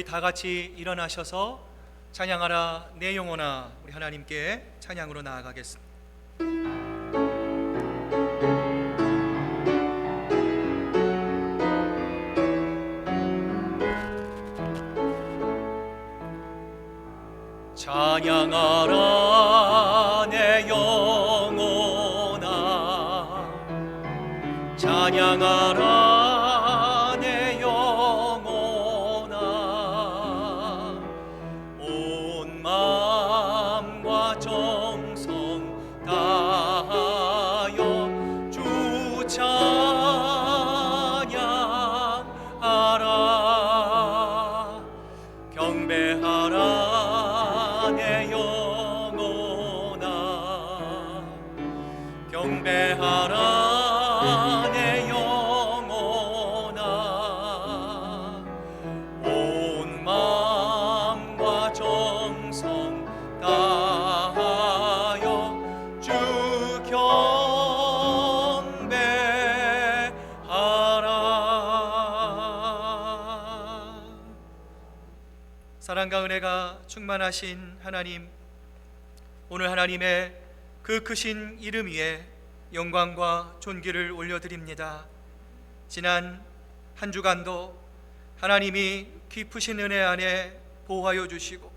우리 다 같이 일어나셔서 찬양하라 내 영혼아, 우리 하나님께 찬양으로 나아가겠습니다. 찬양하라 내 영혼아, 찬양하라 내 영혼아, 온 마음과 정성 다하여 주 찬양하라. 경배하라 내 영혼아, 경배하라 내 영혼아, 온 마음과 정성 다하여 주 경배하라. 사랑과 은혜가 충만하신 하나님, 오늘 하나님의 그 크신 이름 위에 영광과 존귀를 올려드립니다. 지난 한 주간도 하나님이 깊으신 은혜 안에 보호하여 주시고,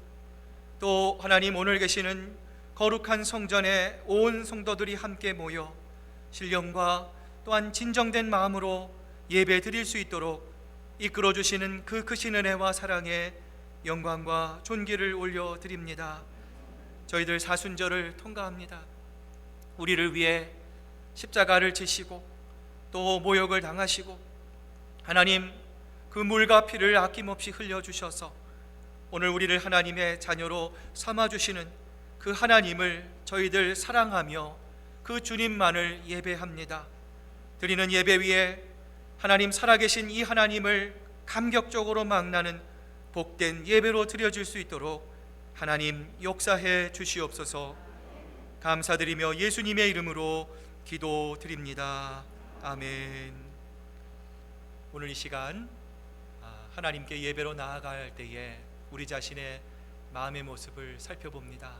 또 하나님 오늘 계시는 거룩한 성전에 온 성도들이 함께 모여 신령과 또한 진정된 마음으로 예배 드릴 수 있도록 이끌어 주시는 그 크신 은혜와 사랑에 영광과 존귀를 올려드립니다. 저희들 사순절을 통과합니다. 우리를 위해 십자가를 지시고 또 모욕을 당하시고 하나님 그 물과 피를 아낌없이 흘려주셔서 오늘 우리를 하나님의 자녀로 삼아주시는 그 하나님을 저희들 사랑하며 그 주님만을 예배합니다. 드리는 예배 위에 하나님 살아계신 이 하나님을 감격적으로 망라는 복된 예배로 드려질 수 있도록 하나님 역사해 주시옵소서. 감사드리며 예수님의 이름으로 기도드립니다. 아멘. 오늘 이 시간 하나님께 예배로 나아갈 때에 우리 자신의 마음의 모습을 살펴봅니다.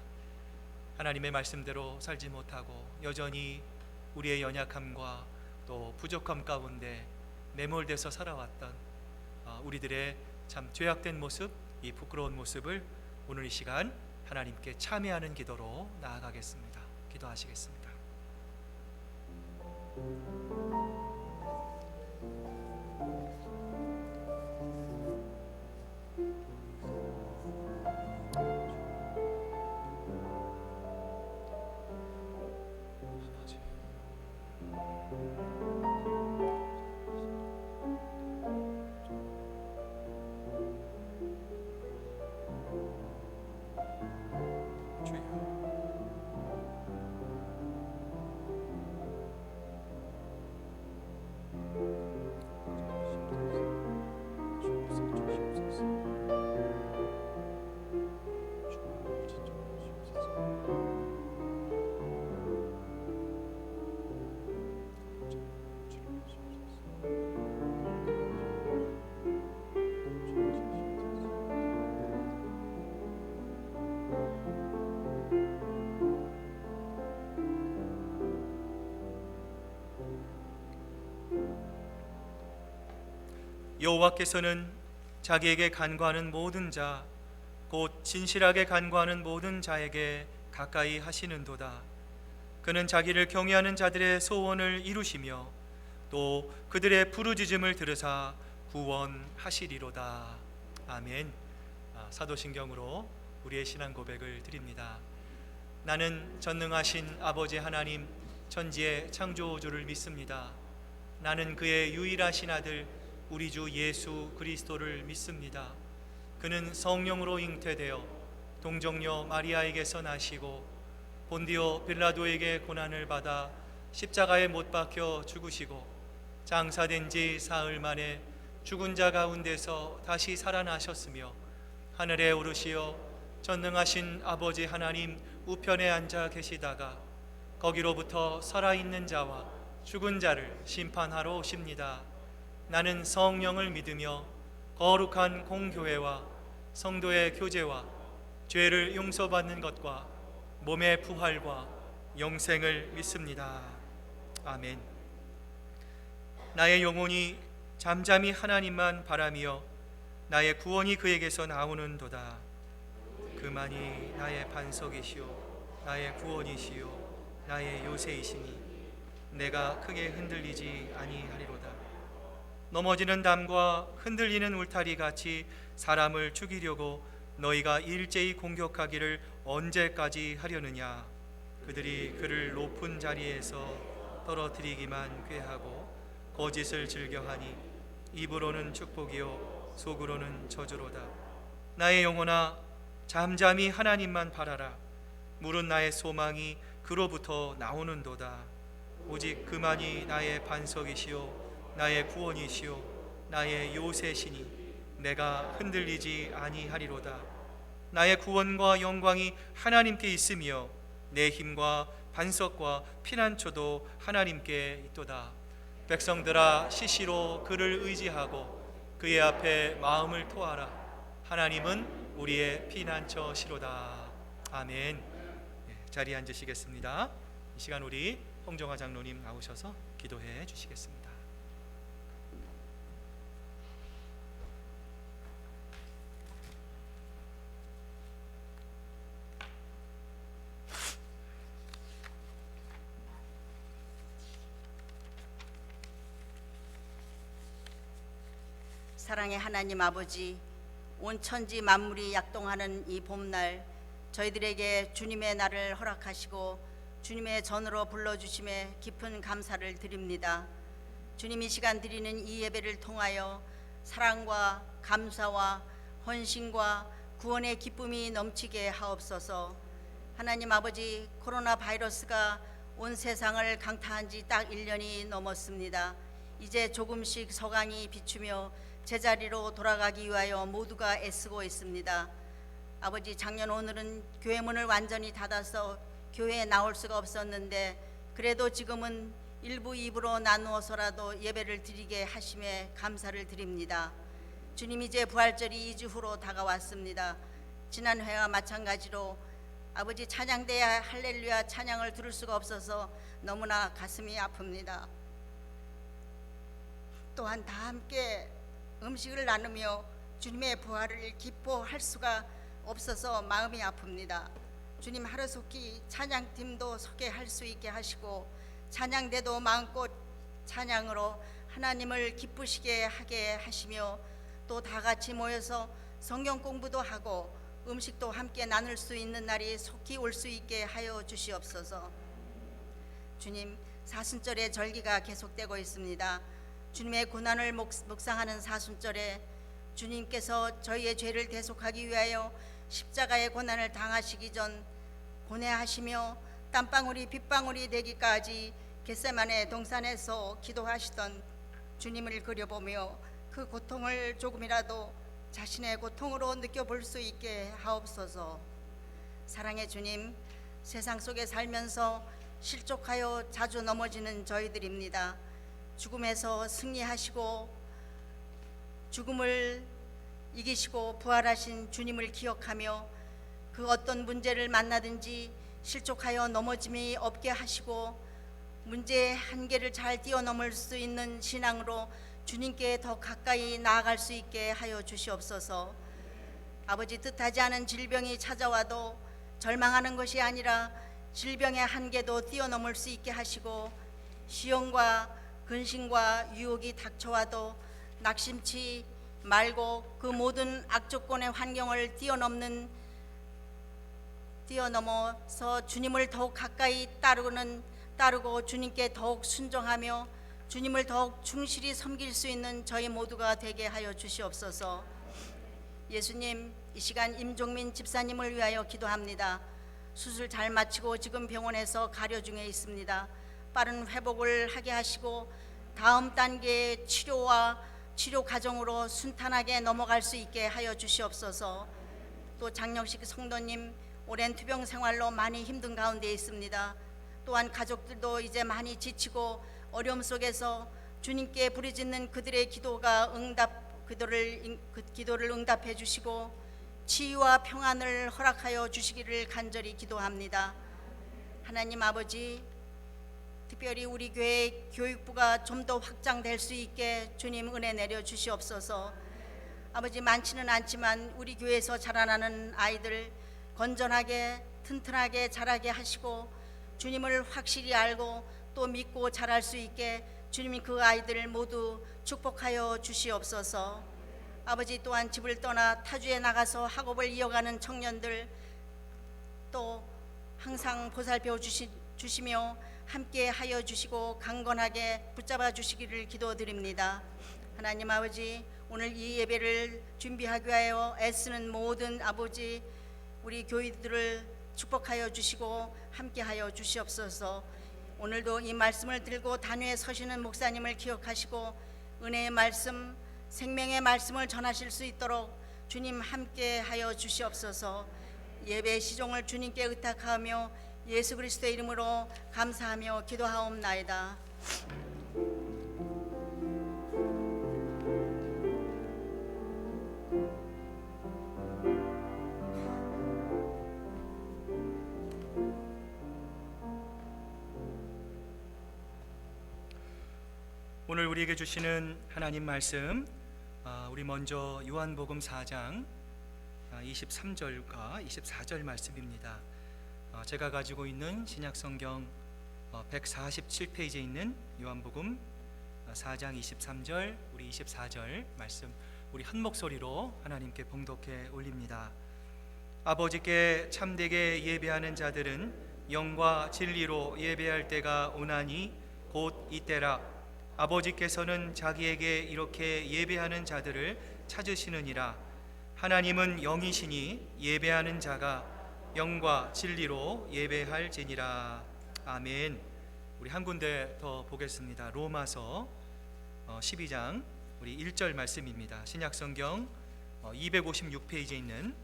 하나님의 말씀대로 살지 못하고 여전히 우리의 연약함과 또 부족함 가운데 매몰돼서 살아왔던 우리들의 참 죄악된 모습, 이 부끄러운 모습을 오늘 이 시간 하나님께 참회하는 기도로 나아가겠습니다. 기도하시겠습니다. 여호와께서는 자기에게 간구하는 모든 자, 곧 진실하게 간구하는 모든 자에게 가까이 하시는도다. 그는 자기를 경외하는 자들의 소원을 이루시며 또 그들의 부르짖음을 들으사 구원하시리로다. 아멘. 사도신경으로 우리의 신앙 고백을 드립니다. 나는 전능하신 아버지 하나님 천지의 창조주를 믿습니다. 나는 그의 유일하신 아들 우리 주 예수 그리스도를 믿습니다. 그는 성령으로 잉태되어 동정녀 마리아에게서 나시고 본디오 빌라도에게 고난을 받아 십자가에 못 박혀 죽으시고 장사된 지 사흘 만에 죽은 자 가운데서 다시 살아나셨으며 하늘에 오르시어 전능하신 아버지 하나님 우편에 앉아 계시다가 거기로부터 살아있는 자와 죽은 자를 심판하러 오십니다. 나는 성령을 믿으며 거룩한 공교회와 성도의 교제와 죄를 용서받는 것과 몸의 부활과 영생을 믿습니다. 아멘. 나의 영혼이 잠잠히 하나님만 바라며 나의 구원이 그에게서 나오는도다. 그만이 나의 반석이시요 나의 구원이시요 나의 요새이시니 내가 크게 흔들리지 아니하리로다. 넘어지는 담과 흔들리는 울타리 같이 사람을 죽이려고 너희가 일제히 공격하기를 언제까지 하려느냐. 그들이 그를 높은 자리에서 떨어뜨리기만 꾀하고 거짓을 즐겨하니 입으로는 축복이요 속으로는 저주로다. 나의 영혼아 잠잠히 하나님만 바라라. 물은 나의 소망이 그로부터 나오는도다. 오직 그만이 나의 반석이시요 나의 구원이시요 나의 요새시니 내가 흔들리지 아니하리로다. 나의 구원과 영광이 하나님께 있으며 내 힘과 반석과 피난처도 하나님께 있도다. 백성들아 시시로 그를 의지하고 그의 앞에 마음을 토하라. 하나님은 우리의 피난처시로다. 아멘. 자리에 앉으시겠습니다. 이 시간 우리 홍정화 장로님 나오셔서 기도해 주시겠습니다. 사랑의 하나님 아버지, 온 천지 만물이 약동하는 이 봄날 저희들에게 주님의 날을 허락하시고 주님의 전으로 불러주심에 깊은 감사를 드립니다. 주님, 이 시간 드리는 이 예배를 통하여 사랑과 감사와 헌신과 구원의 기쁨이 넘치게 하옵소서. 하나님 아버지, 코로나 바이러스가 온 세상을 강타한 지 딱 1년이 넘었습니다. 이제 조금씩 서강이 비추며 제자리로 돌아가기 위하여 모두가 애쓰고 있습니다. 아버지, 작년 오늘은 교회 문을 완전히 닫아서 교회에 나올 수가 없었는데 그래도 지금은 1부 2부로 나누어서라도 예배를 드리게 하심에 감사를 드립니다. 주님, 이제 부활절이 2주 후로 다가왔습니다. 지난 회와 마찬가지로 아버지 찬양대야 할렐루야 찬양을 들을 수가 없어서 너무나 가슴이 아픕니다. 또한 다 함께 음식을 나누며 주님의 부활을 기뻐할 수가 없어서 마음이 아픕니다. 주님, 하루속히 찬양팀도 소개할 수 있게 하시고 찬양대도 마음껏 찬양으로 하나님을 기쁘시게 하게 하시며 또 다 같이 모여서 성경 공부도 하고 음식도 함께 나눌 수 있는 날이 속히 올 수 있게 하여 주시옵소서. 주님, 사순절의 절기가 계속되고 있습니다. 주님의 고난을 묵상하는 사순절에 주님께서 저희의 죄를 대속하기 위하여 십자가의 고난을 당하시기 전 고뇌하시며 땀방울이 빗방울이 되기까지 겟세마네 동산에서 기도하시던 주님을 그려보며 그 고통을 조금이라도 자신의 고통으로 느껴볼 수 있게 하옵소서. 사랑의 주님, 세상 속에 살면서 실족하여 자주 넘어지는 저희들입니다. 죽음에서 승리하시고 죽음을 이기시고 부활하신 주님을 기억하며 그 어떤 문제를 만나든지 실족하여 넘어짐이 없게 하시고 문제의 한계를 잘 뛰어넘을 수 있는 신앙으로 주님께 더 가까이 나아갈 수 있게 하여 주시옵소서. 아버지, 뜻하지 않은 질병이 찾아와도 절망하는 것이 아니라 질병의 한계도 뛰어넘을 수 있게 하시고 시험과 근심과 유혹이 닥쳐와도 낙심치 말고 그 모든 악조건의 환경을 뛰어넘어서 주님을 더욱 가까이 따르고 주님께 더욱 순종하며 주님을 더욱 충실히 섬길 수 있는 저희 모두가 되게 하여 주시옵소서. 예수님, 이 시간 임종민 집사님을 위하여 기도합니다. 수술 잘 마치고 지금 병원에서 가려 중에 있습니다. 빠른 회복을 하게 하시고 다음 단계의 치료와 치료 과정으로 순탄하게 넘어갈 수 있게 하여 주시옵소서. 또 장영식 성도님, 오랜 투병 생활로 많이 힘든 가운데 있습니다. 또한 가족들도 이제 많이 지치고 어려움 속에서 주님께 부르짖는 그들의 기도를 응답해 주시고 치유와 평안을 허락하여 주시기를 간절히 기도합니다. 하나님 아버지, 특별히 우리 교회 교육부가 좀 더 확장될 수 있게 주님 은혜 내려 주시옵소서. 아버지, 많지는 않지만 우리 교회에서 자라나는 아이들 건전하게 튼튼하게 자라게 하시고 주님을 확실히 알고 또 믿고 자랄 수 있게 주님이 그 아이들을 모두 축복하여 주시옵소서. 아버지, 또한 집을 떠나 타주에 나가서 학업을 이어가는 청년들 또 항상 보살펴 주시며 함께 하여 주시고 강건하게 붙잡아 주시기를 기도드립니다. 하나님 아버지, 오늘 이 예배를 준비하기 위하여 애쓰는 모든 아버지 우리 교인들을 축복하여 주시고 함께 하여 주시옵소서. 오늘도 이 말씀을 들고 단위에 서시는 목사님을 기억하시고 은혜의 말씀, 생명의 말씀을 전하실 수 있도록 주님 함께 하여 주시옵소서. 예배 시종을 주님께 의탁하며 예수 그리스도의 이름으로 감사하며 기도하옵나이다. 오늘 우리에게 주시는 하나님 말씀, 우리 먼저 요한복음 4장 23절과 24절 말씀입니다. 제가 가지고 있는 신약성경 147페이지에 있는 요한복음 4장 23절, 우리 24절 말씀 우리 한 목소리로 하나님께 봉독해 올립니다. 아버지께 참되게 예배하는 자들은 영과 진리로 예배할 때가 오나니 곧 이때라. 아버지께서는 자기에게 이렇게 예배하는 자들을 찾으시느니라. 하나님은 영이시니 예배하는 자가 영과 진리로 예배할지니라. 아멘. 우리 한 군데 더 보겠습니다. 로마서 12장 우리 1절 말씀입니다. 신약성경 256페이지에 있는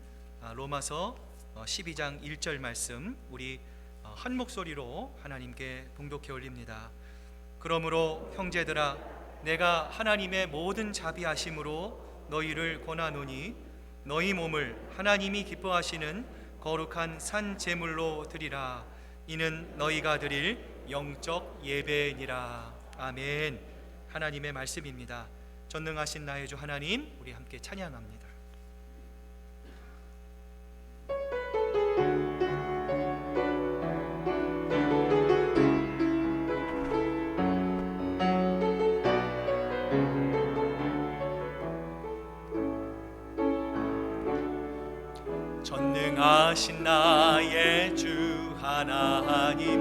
로마서 12장 1절 말씀 우리 한 목소리로 하나님께 봉독해 올립니다. 그러므로 형제들아, 내가 하나님의 모든 자비하심으로 너희를 권하노니 너희 몸을 하나님이 기뻐하시는 거룩한 산 제물로 드리라. 이는 너희가 드릴 영적 예배니라. 아멘. 하나님의 말씀입니다. 전능하신 나의 주 하나님, 우리 함께 찬양합니다. 전능하신 나의 주 하나님은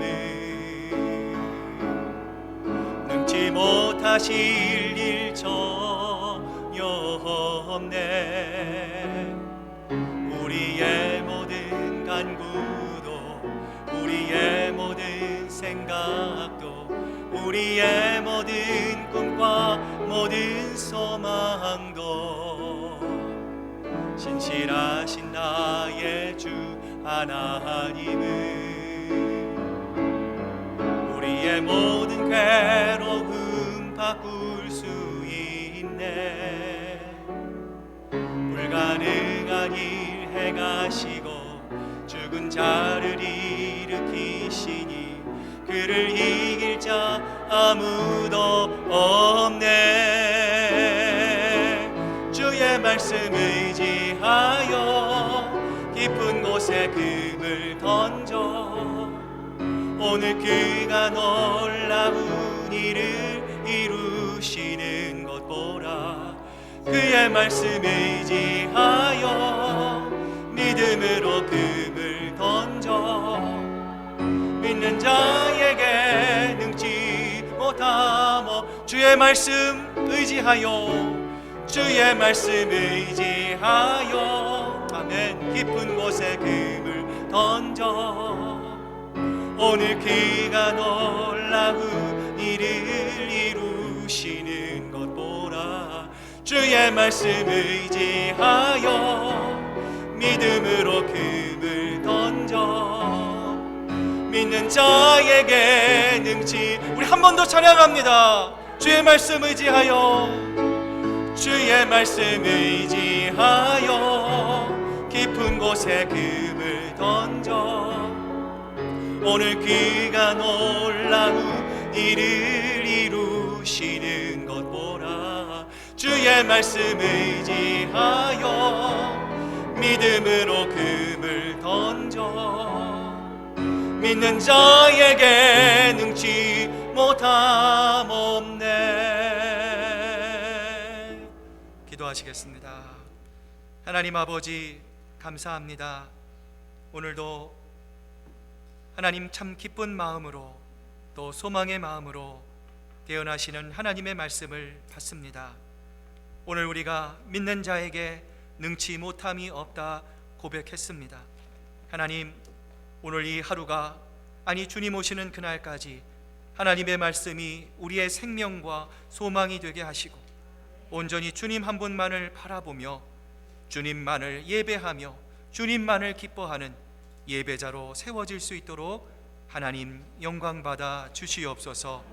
능치 못하실 일 전혀 없네. 우리의 모든 간구도 우리의 모든 생각도 우리의 모든 꿈과 모든 소망도 신실하신 나의 주 하나님은 우리의 모든 괴로움 바꿀 수 있네. 불가능한 일 행하시고 죽은 자를 일으키시니 그를 이길 자 아무도 없네. 주의 말씀 의지하여 깊은 곳에 금을 던져 오늘 그가 놀라운 일을 이루시는 것 보라. 그의 말씀 의지하여 믿음으로 금을 던져 믿는 자에게 능치 못하며 주의 말씀 의지하여 주의 말씀 의지하여 아멘. 깊은 곳에 금을 던져 오늘 그가 놀라운 일을 이루시는 것 보라. 주의 말씀 의지하여 믿음으로 금을 던져 믿는 자에게 능치. 우리 한 번 더 찬양합니다. 주의 말씀 의지하여 주의 말씀 의지하여 곳에 금을 던져 오늘 그가 놀라운 일을 이루시는 것 보라. 주의 말씀 의지하여 믿음으로 금을 던져 믿는 자에게 능치 못함 없네. 기도하시겠습니다. 하나님 아버지, 감사합니다. 오늘도 하나님 참 기쁜 마음으로 또 소망의 마음으로 대언하시는 하나님의 말씀을 받습니다. 오늘 우리가 믿는 자에게 능치 못함이 없다 고백했습니다. 하나님, 오늘 이 하루가, 아니 주님 오시는 그날까지 하나님의 말씀이 우리의 생명과 소망이 되게 하시고 온전히 주님 한 분만을 바라보며 주님만을 예배하며 주님만을 기뻐하는 예배자로 세워질 수 있도록 하나님 영광 받아 주시옵소서.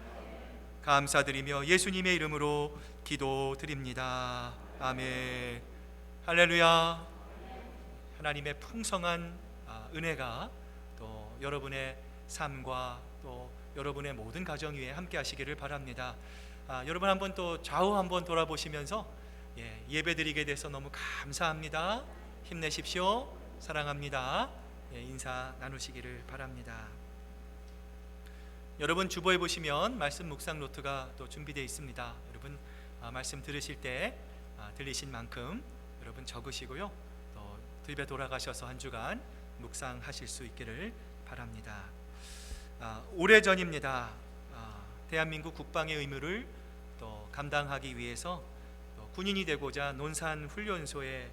감사드리며 예수님의 이름으로 기도드립니다. 아멘. 할렐루야. 하나님의 풍성한 은혜가 또 여러분의 삶과 또 여러분의 모든 가정 위에 함께 하시기를 바랍니다. 여러분 한번 또 좌우 한번 돌아보시면서 예배드리게 돼서 너무 감사합니다. 힘내십시오. 사랑합니다. 인사 나누시기를 바랍니다. 여러분 주보에 보시면 말씀 묵상 노트가 또 준비되어 있습니다. 여러분 말씀 들으실 때 들리신 만큼 여러분 적으시고요. 또 집에 돌아가셔서 한 주간 묵상하실 수 있기를 바랍니다. 오래전입니다. 대한민국 국방의 의무를 또 감당하기 위해서 군인이 되고자 논산훈련소에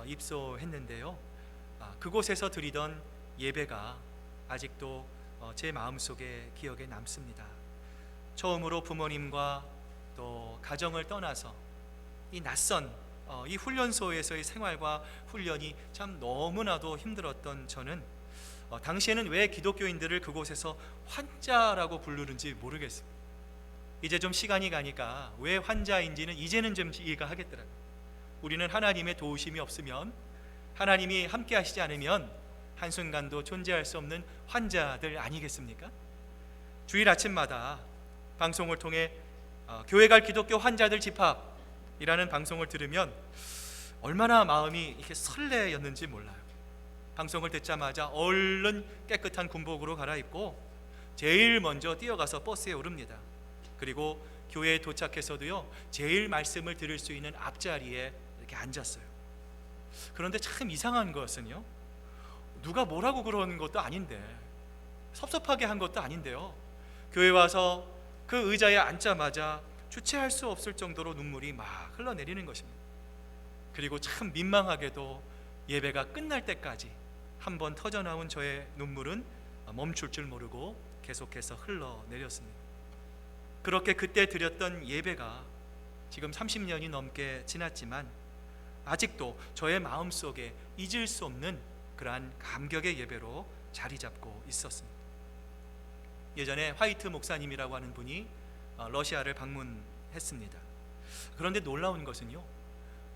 입소했는데요. 그곳에서 드리던 예배가 아직도 제 마음속에 기억에 남습니다. 처음으로 부모님과 또 가정을 떠나서 이 낯선 이 훈련소에서의 생활과 훈련이 참 너무나도 힘들었던 저는 당시에는 왜 기독교인들을 그곳에서 환자라고 부르는지 모르겠습니다. 이제 좀 시간이 가니까 왜 환자인지는 이제는 좀 이해가 하겠더라고요. 우리는 하나님의 도우심이 없으면, 하나님이 함께 하시지 않으면 한순간도 존재할 수 없는 환자들 아니겠습니까? 주일 아침마다 방송을 통해 교회 갈 기독교 환자들 집합이라는 방송을 들으면 얼마나 마음이 이렇게 설레였는지 몰라요. 방송을 듣자마자 얼른 깨끗한 군복으로 갈아입고 제일 먼저 뛰어가서 버스에 오릅니다. 그리고 교회에 도착해서도요, 제일 말씀을 들을 수 있는 앞자리에 이렇게 앉았어요. 그런데 참 이상한 것은요, 누가 뭐라고 그러는 것도 아닌데, 섭섭하게 한 것도 아닌데요, 교회 와서 그 의자에 앉자마자 주체할 수 없을 정도로 눈물이 막 흘러내리는 것입니다. 그리고 참 민망하게도 예배가 끝날 때까지 한번 터져나온 저의 눈물은 멈출 줄 모르고 계속해서 흘러내렸습니다. 그렇게 그때 드렸던 예배가 지금 30년이 넘게 지났지만 아직도 저의 마음속에 잊을 수 없는 그러한 감격의 예배로 자리 잡고 있었습니다. 예전에 화이트 목사님이라고 하는 분이 러시아를 방문했습니다. 그런데 놀라운 것은요,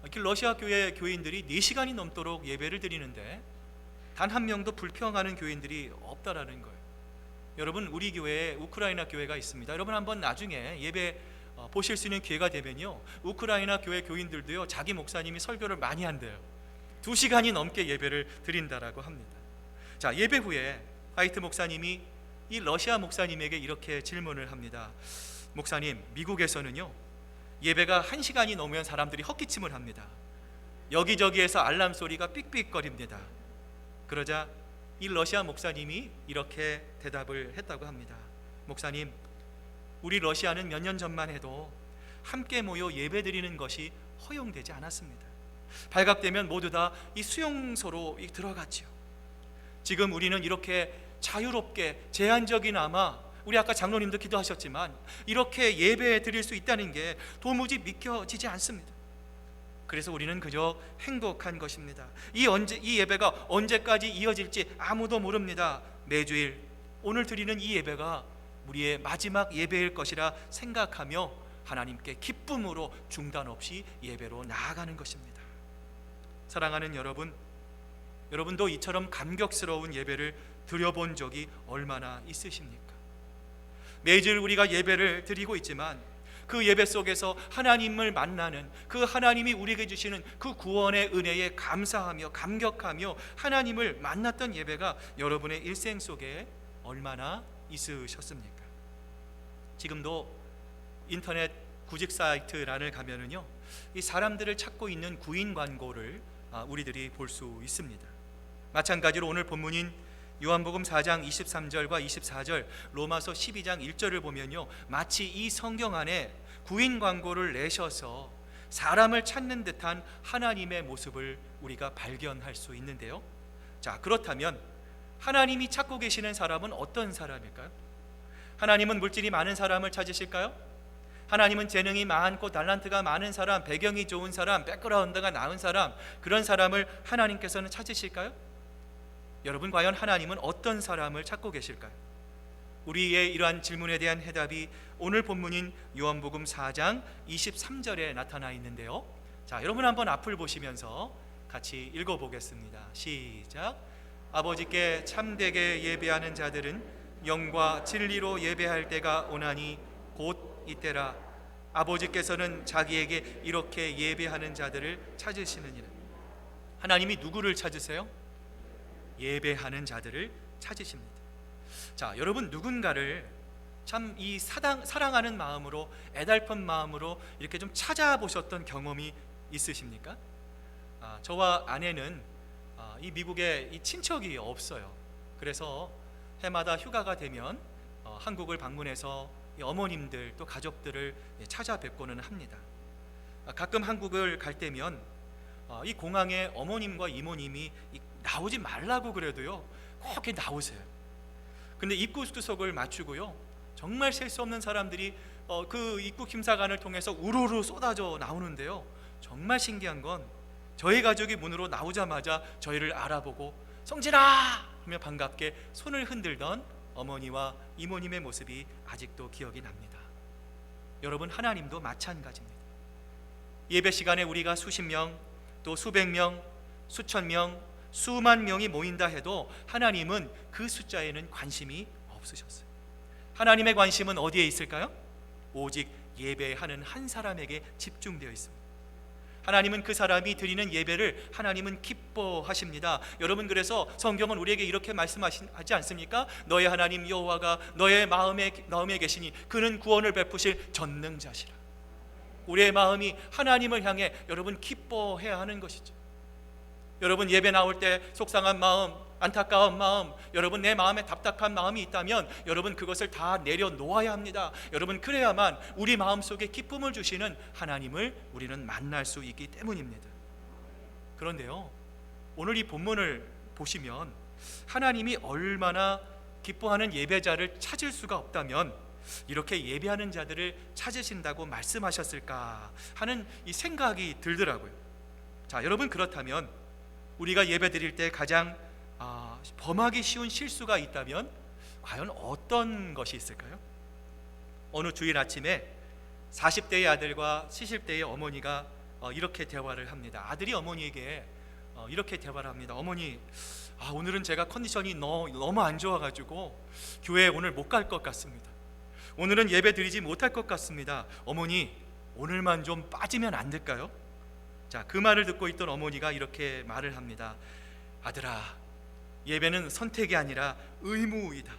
이렇게 러시아 교회 교인들이 4시간이 넘도록 예배를 드리는데 단 한 명도 불평하는 교인들이 없다라는 거예요. 여러분, 우리 교회에 우크라이나 교회가 있습니다. 여러분 한번 나중에 예배 보실 수 있는 기회가 되면요, 우크라이나 교회 교인들도요, 자기 목사님이 설교를 많이 한대요. 2시간이 넘게 예배를 드린다라고 합니다. 자, 예배 후에 화이트 목사님이 이 러시아 목사님에게 이렇게 질문을 합니다. 목사님, 미국에서는요, 예배가 1시간이 넘으면 사람들이 헛기침을 합니다. 여기저기에서 알람 소리가 삑삑거립니다. 그러자 이 러시아 목사님이 이렇게 대답을 했다고 합니다. 목사님, 우리 러시아는 몇 년 전만 해도 함께 모여 예배드리는 것이 허용되지 않았습니다. 발각되면 모두 다 이 수용소로 들어갔죠. 지금 우리는 이렇게 자유롭게 제한적이나마, 우리 아까 장로님도 기도하셨지만 이렇게 예배 드릴 수 있다는 게 도무지 믿겨지지 않습니다. 그래서 우리는 그저 행복한 것입니다. 이 예배가 언제까지 이어질지 아무도 모릅니다. 매주일 오늘 드리는 이 예배가 우리의 마지막 예배일 것이라 생각하며 하나님께 기쁨으로 중단 없이 예배로 나아가는 것입니다. 사랑하는 여러분, 여러분도 이처럼 감격스러운 예배를 드려본 적이 얼마나 있으십니까? 매주 우리가 예배를 드리고 있지만 그 예배 속에서 하나님을 만나는, 그 하나님이 우리에게 주시는 그 구원의 은혜에 감사하며 감격하며 하나님을 만났던 예배가 여러분의 일생 속에 얼마나 있으셨습니까? 지금도 인터넷 구직 사이트란을 가면은요, 이 사람들을 찾고 있는 구인 광고를 우리들이 볼 수 있습니다. 마찬가지로 오늘 본문인 요한복음 4장 23절과 24절, 로마서 12장 1절을 보면요, 마치 이 성경 안에 구인 광고를 내셔서 사람을 찾는 듯한 하나님의 모습을 우리가 발견할 수 있는데요. 자, 그렇다면 하나님이 찾고 계시는 사람은 어떤 사람일까요? 하나님은 물질이 많은 사람을 찾으실까요? 하나님은 재능이 많고 달란트가 많은 사람, 배경이 좋은 사람, 백그라운드가 나은 사람, 그런 사람을 하나님께서는 찾으실까요? 여러분, 과연 하나님은 어떤 사람을 찾고 계실까요? 우리의 이러한 질문에 대한 해답이 오늘 본문인 요한복음 4장 23절에 나타나 있는데요. 자, 여러분 한번 앞을 보시면서 같이 읽어보겠습니다. 시작. 아버지께 참되게 예배하는 자들은 영과 진리로 예배할 때가 오나니 곧 이때라. 아버지께서는 자기에게 이렇게 예배하는 자들을 찾으시느니라. 하나님이 누구를 찾으세요? 예배하는 자들을 찾으십니다. 자, 여러분, 누군가를 참 이 사랑하는 마음으로, 애달픈 마음으로 이렇게 좀 찾아보셨던 경험이 있으십니까? 저와 아내는 이 미국에 이 친척이 없어요. 그래서 해마다 휴가가 되면 한국을 방문해서 이 어머님들 또 가족들을 찾아뵙고는 합니다. 가끔 한국을 갈 때면 이 공항에 어머님과 이모님이 나오지 말라고 그래도요, 꼭 이렇게 나오세요. 근데 입국 수속을 맞추고요, 정말 셀 수 없는 사람들이 그 입국 심사관을 통해서 우르르 쏟아져 나오는데요, 정말 신기한 건 저희 가족이 문으로 나오자마자 저희를 알아보고 성진아 하며 반갑게 손을 흔들던 어머니와 이모님의 모습이 아직도 기억이 납니다. 여러분, 하나님도 마찬가지입니다. 예배 시간에 우리가 수십 명, 또 수백 명, 수천 명, 수만 명이 모인다 해도 하나님은 그 숫자에는 관심이 없으셨어요. 하나님의 관심은 어디에 있을까요? 오직 예배하는 한 사람에게 집중되어 있습니다. 하나님은 그 사람이 드리는 예배를 하나님은 기뻐하십니다. 여러분, 그래서 성경은 우리에게 이렇게 말씀하지 않습니까? 너의 하나님 여호와가 너의 마음에 계시니 그는 구원을 베푸실 전능자시라. 우리의 마음이 하나님을 향해 여러분 기뻐해야 하는 것이죠. 여러분, 예배 나올 때 속상한 마음, 안타까운 마음, 여러분 내 마음에 답답한 마음이 있다면 여러분 그것을 다 내려놓아야 합니다. 여러분, 그래야만 우리 마음속에 기쁨을 주시는 하나님을 우리는 만날 수 있기 때문입니다. 그런데요, 오늘 이 본문을 보시면 하나님이 얼마나 기뻐하는 예배자를 찾을 수가 없다면 이렇게 예배하는 자들을 찾으신다고 말씀하셨을까 하는 이 생각이 들더라고요. 자, 여러분, 그렇다면 우리가 예배 드릴 때 가장 범하기 쉬운 실수가 있다면 과연 어떤 것이 있을까요? 어느 주일 아침에 40대의 아들과 70대의 어머니가 이렇게 대화를 합니다. 아들이 어머니에게 이렇게 대화를 합니다. 어머니, 오늘은 제가 컨디션이 너무 안 좋아가지고 교회에 오늘 못 갈 것 같습니다. 오늘은 예배 드리지 못할 것 같습니다. 어머니, 오늘만 좀 빠지면 안 될까요? 자, 그 말을 듣고 있던 어머니가 이렇게 말을 합니다. 아들아, 예배는 선택이 아니라 의무이다.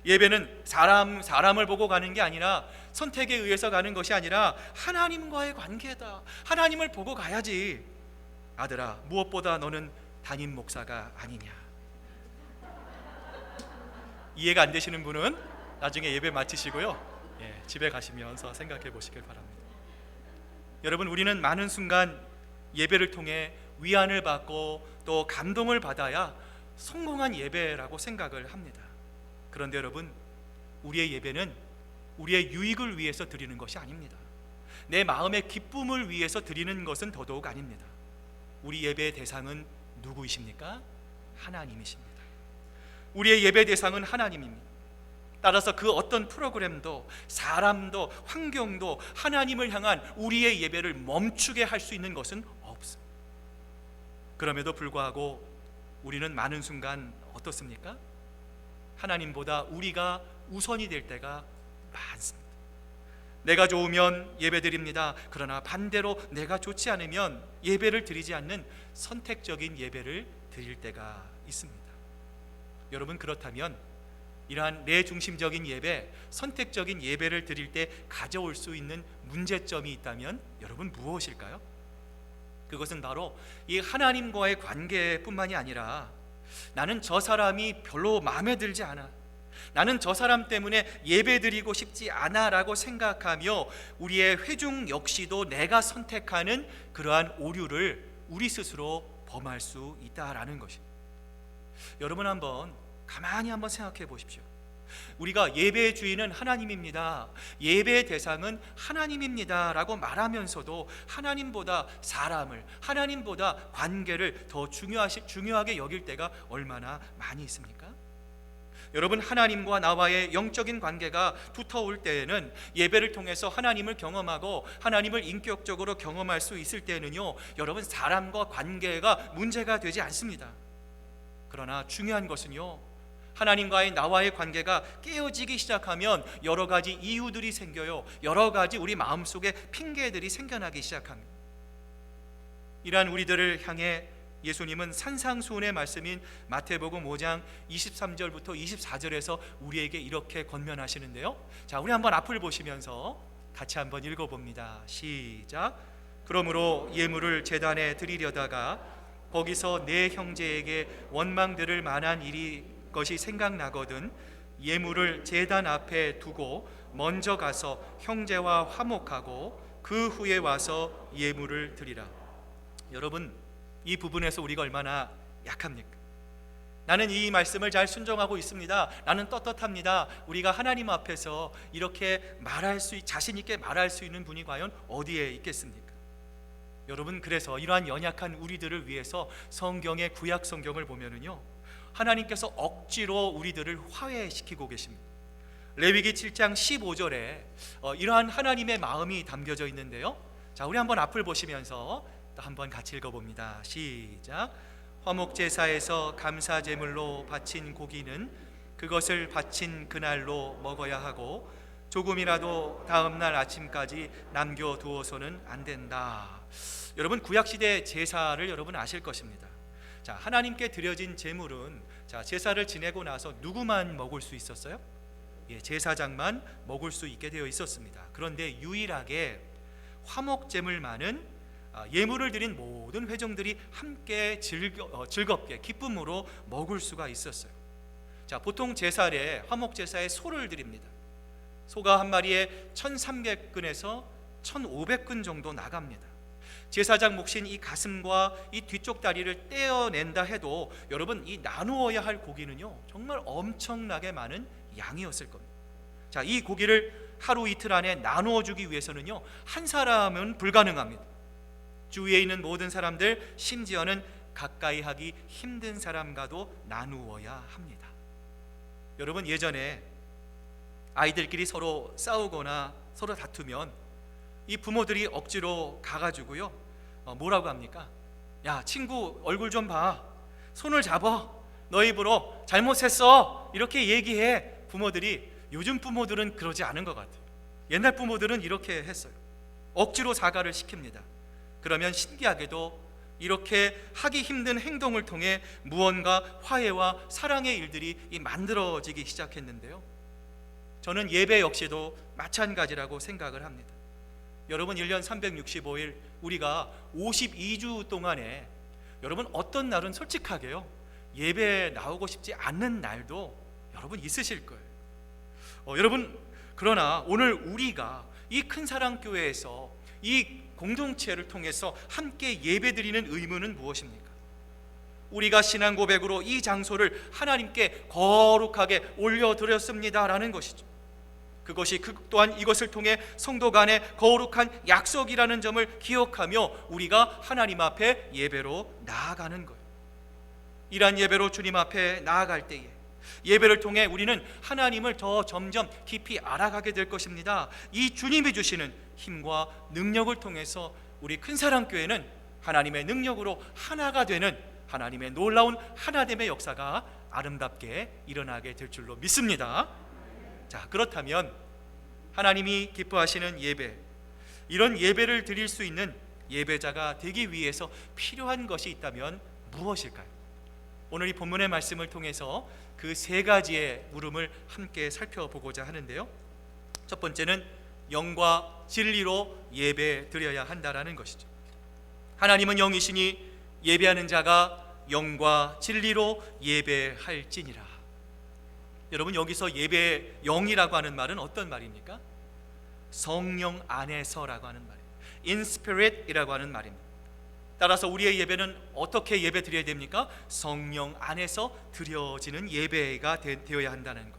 예배는 사람을 보고 가는 게 아니라 선택에 의해서 가는 것이 아니라 하나님과의 관계다. 하나님을 보고 가야지. 아들아, 무엇보다 너는 담임 목사가 아니냐. 이해가 안 되시는 분은 나중에 예배 마치시고요, 집에 가시면서 생각해 보시길 바랍니다. 여러분, 우리는 많은 순간 예배를 통해 위안을 받고 또 감동을 받아야 성공한 예배라고 생각을 합니다. 그런데 여러분, 우리의 예배는 우리의 유익을 위해서 드리는 것이 아닙니다. 내 마음의 기쁨을 위해서 드리는 것은 더더욱 아닙니다. 우리 예배의 대상은 누구이십니까? 하나님이십니다. 우리의 예배 대상은 하나님입니다. 따라서 그 어떤 프로그램도 사람도 환경도 하나님을 향한 우리의 예배를 멈추게 할 수 있는 것은 없습니다. 그럼에도 불구하고 우리는 많은 순간 어떻습니까? 하나님보다 우리가 우선이 될 때가 많습니다. 내가 좋으면 예배드립니다. 그러나 반대로 내가 좋지 않으면 예배를 드리지 않는 선택적인 예배를 드릴 때가 있습니다. 여러분, 그렇다면 이러한 내 중심적인 예배, 선택적인 예배를 드릴 때 가져올 수 있는 문제점이 있다면 여러분 무엇일까요? 그것은 바로 이 하나님과의 관계뿐만이 아니라 나는 저 사람이 별로 마음에 들지 않아, 나는 저 사람 때문에 예배드리고 싶지 않아 라고 생각하며 우리의 회중 역시도 내가 선택하는 그러한 오류를 우리 스스로 범할 수 있다라는 것입니다. 여러분, 가만히 한번 생각해 보십시오. 우리가 예배의 주인은 하나님입니다, 예배의 대상은 하나님입니다 라고 말하면서도 하나님보다 사람을, 하나님보다 관계를 더 중요하게 여길 때가 얼마나 많이 있습니까? 여러분, 하나님과 나와의 영적인 관계가 두터울 때에는, 예배를 통해서 하나님을 경험하고 하나님을 인격적으로 경험할 수 있을 때에는요, 여러분, 사람과 관계가 문제가 되지 않습니다. 그러나 중요한 것은요, 하나님과의 나와의 관계가 깨어지기 시작하면 여러 가지 이유들이 생겨요. 여러 가지 우리 마음속에 핑계들이 생겨나기 시작합니다. 이러한 우리들을 향해 예수님은 산상수훈의 말씀인 마태복음 5장 23절부터 24절에서 우리에게 이렇게 권면하시는데요. 자, 우리 한번 앞을 보시면서 같이 한번 읽어봅니다. 시작. 그러므로 예물을 제단에 드리려다가 거기서 내 형제에게 원망 들을 만한 것이 생각나거든 예물을 제단 앞에 두고 먼저 가서 형제와 화목하고 그 후에 와서 예물을 드리라. 여러분, 이 부분에서 우리가 얼마나 약합니까? 나는 이 말씀을 잘 순종하고 있습니다, 나는 떳떳합니다. 우리가 하나님 앞에서 이렇게 자신 있게 말할 수 있는 분이 과연 어디에 있겠습니까? 여러분, 그래서 이러한 연약한 우리들을 위해서 성경의 구약 성경을 보면은요, 하나님께서 억지로 우리들을 화해시키고 계십니다. 레위기 7장 15절에 이러한 하나님의 마음이 담겨져 있는데요. 자, 우리 한번 앞을 보시면서 또 한번 같이 읽어봅니다. 시작. 화목제사에서 감사제물로 바친 고기는 그것을 바친 그날로 먹어야 하고 조금이라도 다음날 아침까지 남겨두어서는 안 된다. 여러분, 구약시대 제사를 여러분 아실 것입니다. 자, 하나님께 드려진 제물은 제사를 지내고 나서 누구만 먹을 수 있었어요? 제사장만 먹을 수 있게 되어 있었습니다. 그런데 유일하게 화목제물만은 예물을 드린 모든 회중들이 함께 즐겁게 기쁨으로 먹을 수가 있었어요. 자, 보통 제사에 화목제사에 소를 드립니다. 소가 한 마리에 1,300근에서 1,500근 정도 나갑니다. 제사장 몫인 이 가슴과 이 뒤쪽 다리를 떼어낸다 해도 여러분, 이 나누어야 할 고기는요, 정말 엄청나게 많은 양이었을 겁니다. 자, 이 고기를 하루 이틀 안에 나누어 주기 위해서는요, 한 사람은 불가능합니다. 주위에 있는 모든 사람들, 심지어는 가까이 하기 힘든 사람과도 나누어야 합니다. 여러분, 예전에 아이들끼리 서로 싸우거나 서로 다투면 이 부모들이 억지로 가가지고요, 뭐라고 합니까? 야, 친구 얼굴 좀 봐, 손을 잡아, 너 입으로 잘못했어, 이렇게 얘기해. 부모들이, 요즘 부모들은 그러지 않은 것 같아요. 옛날 부모들은 이렇게 했어요. 억지로 사과를 시킵니다. 그러면 신기하게도 이렇게 하기 힘든 행동을 통해 무언가 화해와 사랑의 일들이 만들어지기 시작했는데요, 저는 예배 역시도 마찬가지라고 생각을 합니다. 여러분, 1년 365일 우리가 52주 동안에 여러분, 어떤 날은 솔직하게요, 예배에 나오고 싶지 않는 날도 여러분 있으실 거예요. 여러분, 그러나 오늘 우리가 이 큰사랑교회에서 이 공동체를 통해서 함께 예배드리는 의무는 무엇입니까? 우리가 신앙 고백으로 이 장소를 하나님께 거룩하게 올려드렸습니다라는 것이죠. 그것이 또한 이것을 통해 성도 간의 거룩한 약속이라는 점을 기억하며 우리가 하나님 앞에 예배로 나아가는 거예요. 이러한 예배로 주님 앞에 나아갈 때에 예배를 통해 우리는 하나님을 더 점점 깊이 알아가게 될 것입니다. 이 주님이 주시는 힘과 능력을 통해서 우리 큰사랑교회는 하나님의 능력으로 하나가 되는 하나님의 놀라운 하나됨의 역사가 아름답게 일어나게 될 줄로 믿습니다. 자, 그렇다면 하나님이 기뻐하시는 예배, 이런 예배를 드릴 수 있는 예배자가 되기 위해서 필요한 것이 있다면 무엇일까요? 오늘 이 본문의 말씀을 통해서 그 세 가지의 물음을 함께 살펴보고자 하는데요. 첫 번째는 영과 진리로 예배 드려야 한다라는 것이죠. 하나님은 영이시니 예배하는 자가 영과 진리로 예배할지니라. 여러분, 여기서 예배 영이라고 하는 말은 어떤 말입니까? 성령 안에서라고 하는 말이에요. In spirit이라고 하는 말입니다. 따라서 우리의 예배는 어떻게 예배 드려야 됩니까? 성령 안에서 드려지는 예배가 되어야 한다는 거예요.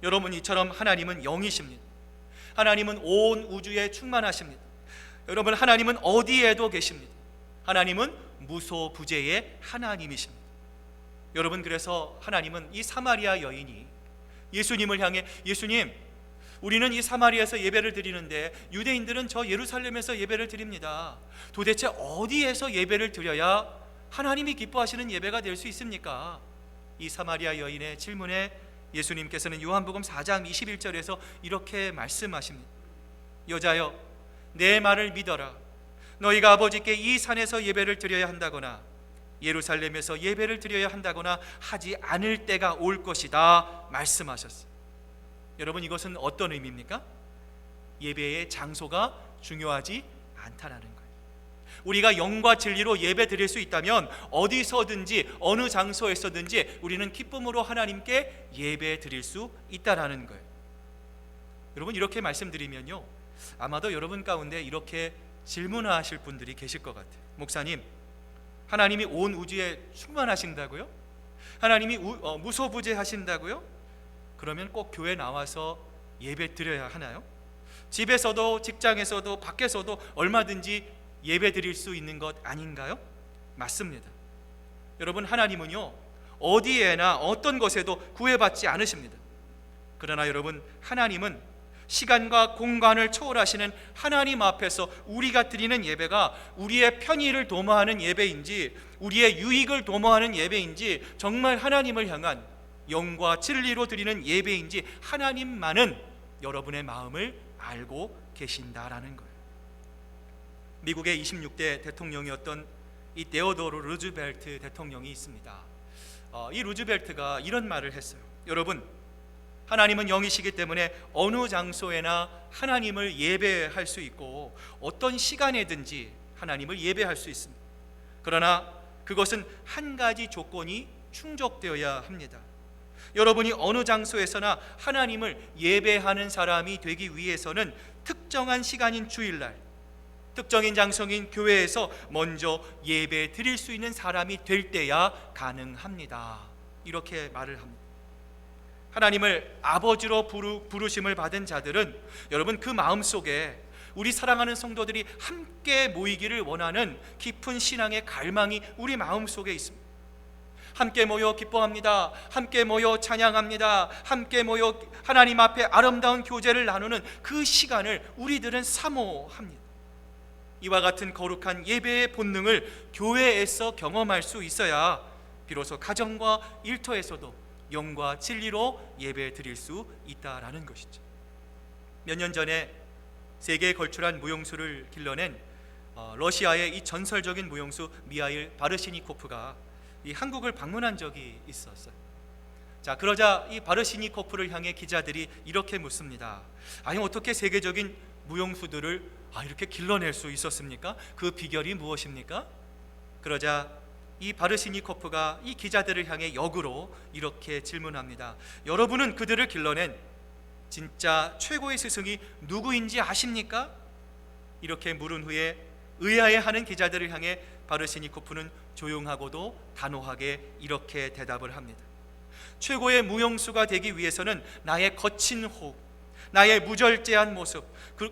여러분, 이처럼 하나님은 영이십니다. 하나님은 온 우주에 충만하십니다. 여러분, 하나님은 어디에도 계십니다. 하나님은 무소부재의 하나님이십니다. 여러분, 그래서 하나님은 이 사마리아 여인이 예수님을 향해, 예수님, 우리는 이 사마리아에서 예배를 드리는데 유대인들은 저 예루살렘에서 예배를 드립니다. 도대체 어디에서 예배를 드려야 하나님이 기뻐하시는 예배가 될 수 있습니까? 이 사마리아 여인의 질문에 예수님께서는 요한복음 4장 21절에서 이렇게 말씀하십니다. 여자여, 내 말을 믿어라. 너희가 아버지께 이 산에서 예배를 드려야 한다거나 예루살렘에서 예배를 드려야 한다거나 하지 않을 때가 올 것이다 말씀하셨어요. 여러분, 이것은 어떤 의미입니까? 예배의 장소가 중요하지 않다라는 거예요. 우리가 영과 진리로 예배 드릴 수 있다면 어디서든지 어느 장소에서든지 우리는 기쁨으로 하나님께 예배 드릴 수 있다라는 거예요. 여러분, 이렇게 말씀드리면요, 아마도 여러분 가운데 이렇게 질문하실 분들이 계실 것 같아요. 목사님, 하나님이 온 우주에 충만하신다고요? 하나님이 무소부재하신다고요? 그러면 꼭 교회 나와서 예배 드려야 하나요? 집에서도 직장에서도 밖에서도 얼마든지 예배 드릴 수 있는 것 아닌가요? 맞습니다. 여러분, 하나님은요, 어디에나 어떤 것에도 구애받지 않으십니다. 그러나 여러분, 하나님은 시간과 공간을 초월하시는 하나님 앞에서 우리가 드리는 예배가 우리의 편의를 도모하는 예배인지 우리의 유익을 도모하는 예배인지 정말 하나님을 향한 영과 진리로 드리는 예배인지 하나님만은 여러분의 마음을 알고 계신다라는 거예요. 미국의 26대 대통령이었던 이 데오도르 루즈벨트 대통령이 있습니다. 이 루즈벨트가 이런 말을 했어요. 여러분, 하나님은 영이시기 때문에 어느 장소에나 하나님을 예배할 수 있고 어떤 시간에든지 하나님을 예배할 수 있습니다. 그러나 그것은 한 가지 조건이 충족되어야 합니다. 여러분이 어느 장소에서나 하나님을 예배하는 사람이 되기 위해서는 특정한 시간인 주일날, 특정인 장소인 교회에서 먼저 예배 드릴 수 있는 사람이 될 때야 가능합니다. 이렇게 말을 합니다. 하나님을 아버지로 부르심을 받은 자들은 여러분, 그 마음속에 우리 사랑하는 성도들이 함께 모이기를 원하는 깊은 신앙의 갈망이 우리 마음속에 있습니다. 함께 모여 기뻐합니다. 함께 모여 찬양합니다. 함께 모여 하나님 앞에 아름다운 교제를 나누는 그 시간을 우리들은 사모합니다. 이와 같은 거룩한 예배의 본능을 교회에서 경험할 수 있어야 비로소 가정과 일터에서도 영과 진리로 예배 드릴 수 있다라는 것이죠. 몇 년 전에 세계에 걸출한 무용수를 길러낸 러시아의 이 전설적인 무용수 미하일 바르시니코프가 이 한국을 방문한 적이 있었어요. 자, 그러자 이 바르시니코프를 향해 기자들이 이렇게 묻습니다. 아니, 어떻게 세계적인 무용수들을 이렇게 길러낼 수 있었습니까? 그 비결이 무엇입니까? 그러자 이 바르시니코프가 이 기자들을 향해 역으로 이렇게 질문합니다. 여러분은 그들을 길러낸 진짜 최고의 스승이 누구인지 아십니까? 이렇게 물은 후에 의아해하는 기자들을 향해 바르시니코프는 조용하고도 단호하게 이렇게 대답을 합니다. 최고의 무용수가 되기 위해서는 나의 거친 호흡, 나의 무절제한 모습,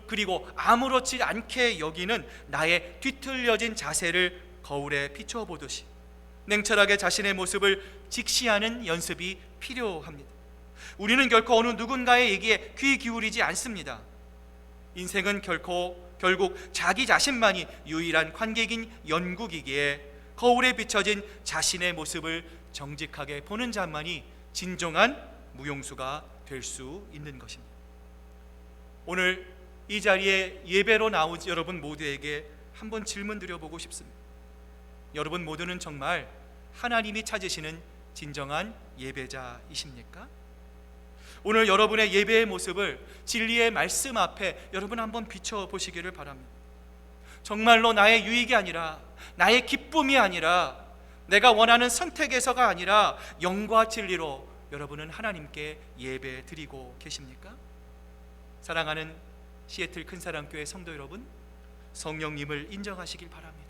그리고 아무렇지 않게 여기는 나의 뒤틀려진 자세를 거울에 비춰보듯이 냉철하게 자신의 모습을 직시하는 연습이 필요합니다. 우리는 결코 어느 누군가의 얘기에 귀 기울이지 않습니다. 인생은 결국 자기 자신만이 유일한 관객인 연극이기에 거울에 비춰진 자신의 모습을 정직하게 보는 자만이 진정한 무용수가 될 수 있는 것입니다. 오늘 이 자리에 예배로 나온 여러분 모두에게 한번 질문 드려보고 싶습니다. 여러분 모두는 정말 하나님이 찾으시는 진정한 예배자이십니까? 오늘 여러분의 예배의 모습을 진리의 말씀 앞에 여러분 한번 비춰보시기를 바랍니다. 정말로 나의 유익이 아니라, 나의 기쁨이 아니라, 내가 원하는 선택에서가 아니라 영과 진리로 여러분은 하나님께 예배 드리고 계십니까? 사랑하는 시애틀 큰사랑교회 성도 여러분, 성령님을 인정하시길 바랍니다.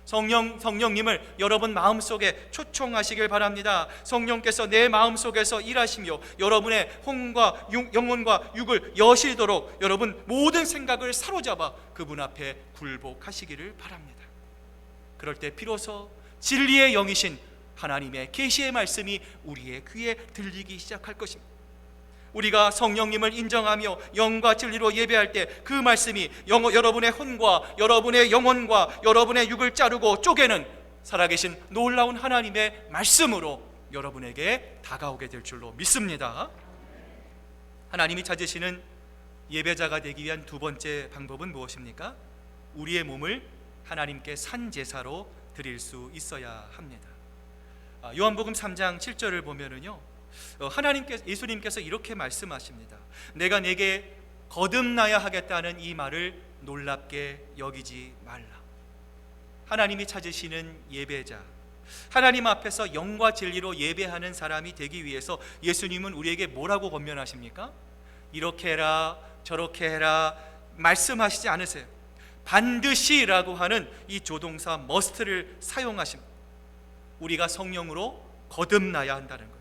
성령님을 여러분 마음속에 초청하시길 바랍니다. 성령께서 내 마음속에서 일하시며 여러분의 혼과 영혼과 육을 여시도록 여러분 모든 생각을 사로잡아 그분 앞에 굴복하시기를 바랍니다. 그럴 때 비로소 진리의 영이신 하나님의 계시의 말씀이 우리의 귀에 들리기 시작할 것입니다. 우리가 성령님을 인정하며 영과 진리로 예배할 때 그 말씀이 여러분의 혼과 여러분의 영혼과 여러분의 육을 자르고 쪼개는 살아계신 놀라운 하나님의 말씀으로 여러분에게 다가오게 될 줄로 믿습니다. 하나님이 찾으시는 예배자가 되기 위한 두 번째 방법은 무엇입니까? 우리의 몸을 하나님께 산제사로 드릴 수 있어야 합니다. 요한복음 3장 7절을 보면은요, 예수님께서 이렇게 말씀하십니다. 내가 내게 거듭나야 하겠다는 이 말을 놀랍게 여기지 말라. 하나님이 찾으시는 예배자, 하나님 앞에서 영과 진리로 예배하는 사람이 되기 위해서 예수님은 우리에게 뭐라고 권면하십니까? 이렇게 해라 저렇게 해라 말씀하시지 않으세요. 반드시라고 하는 이 조동사 must를 사용하십니다. 우리가 성령으로 거듭나야 한다는 거예요.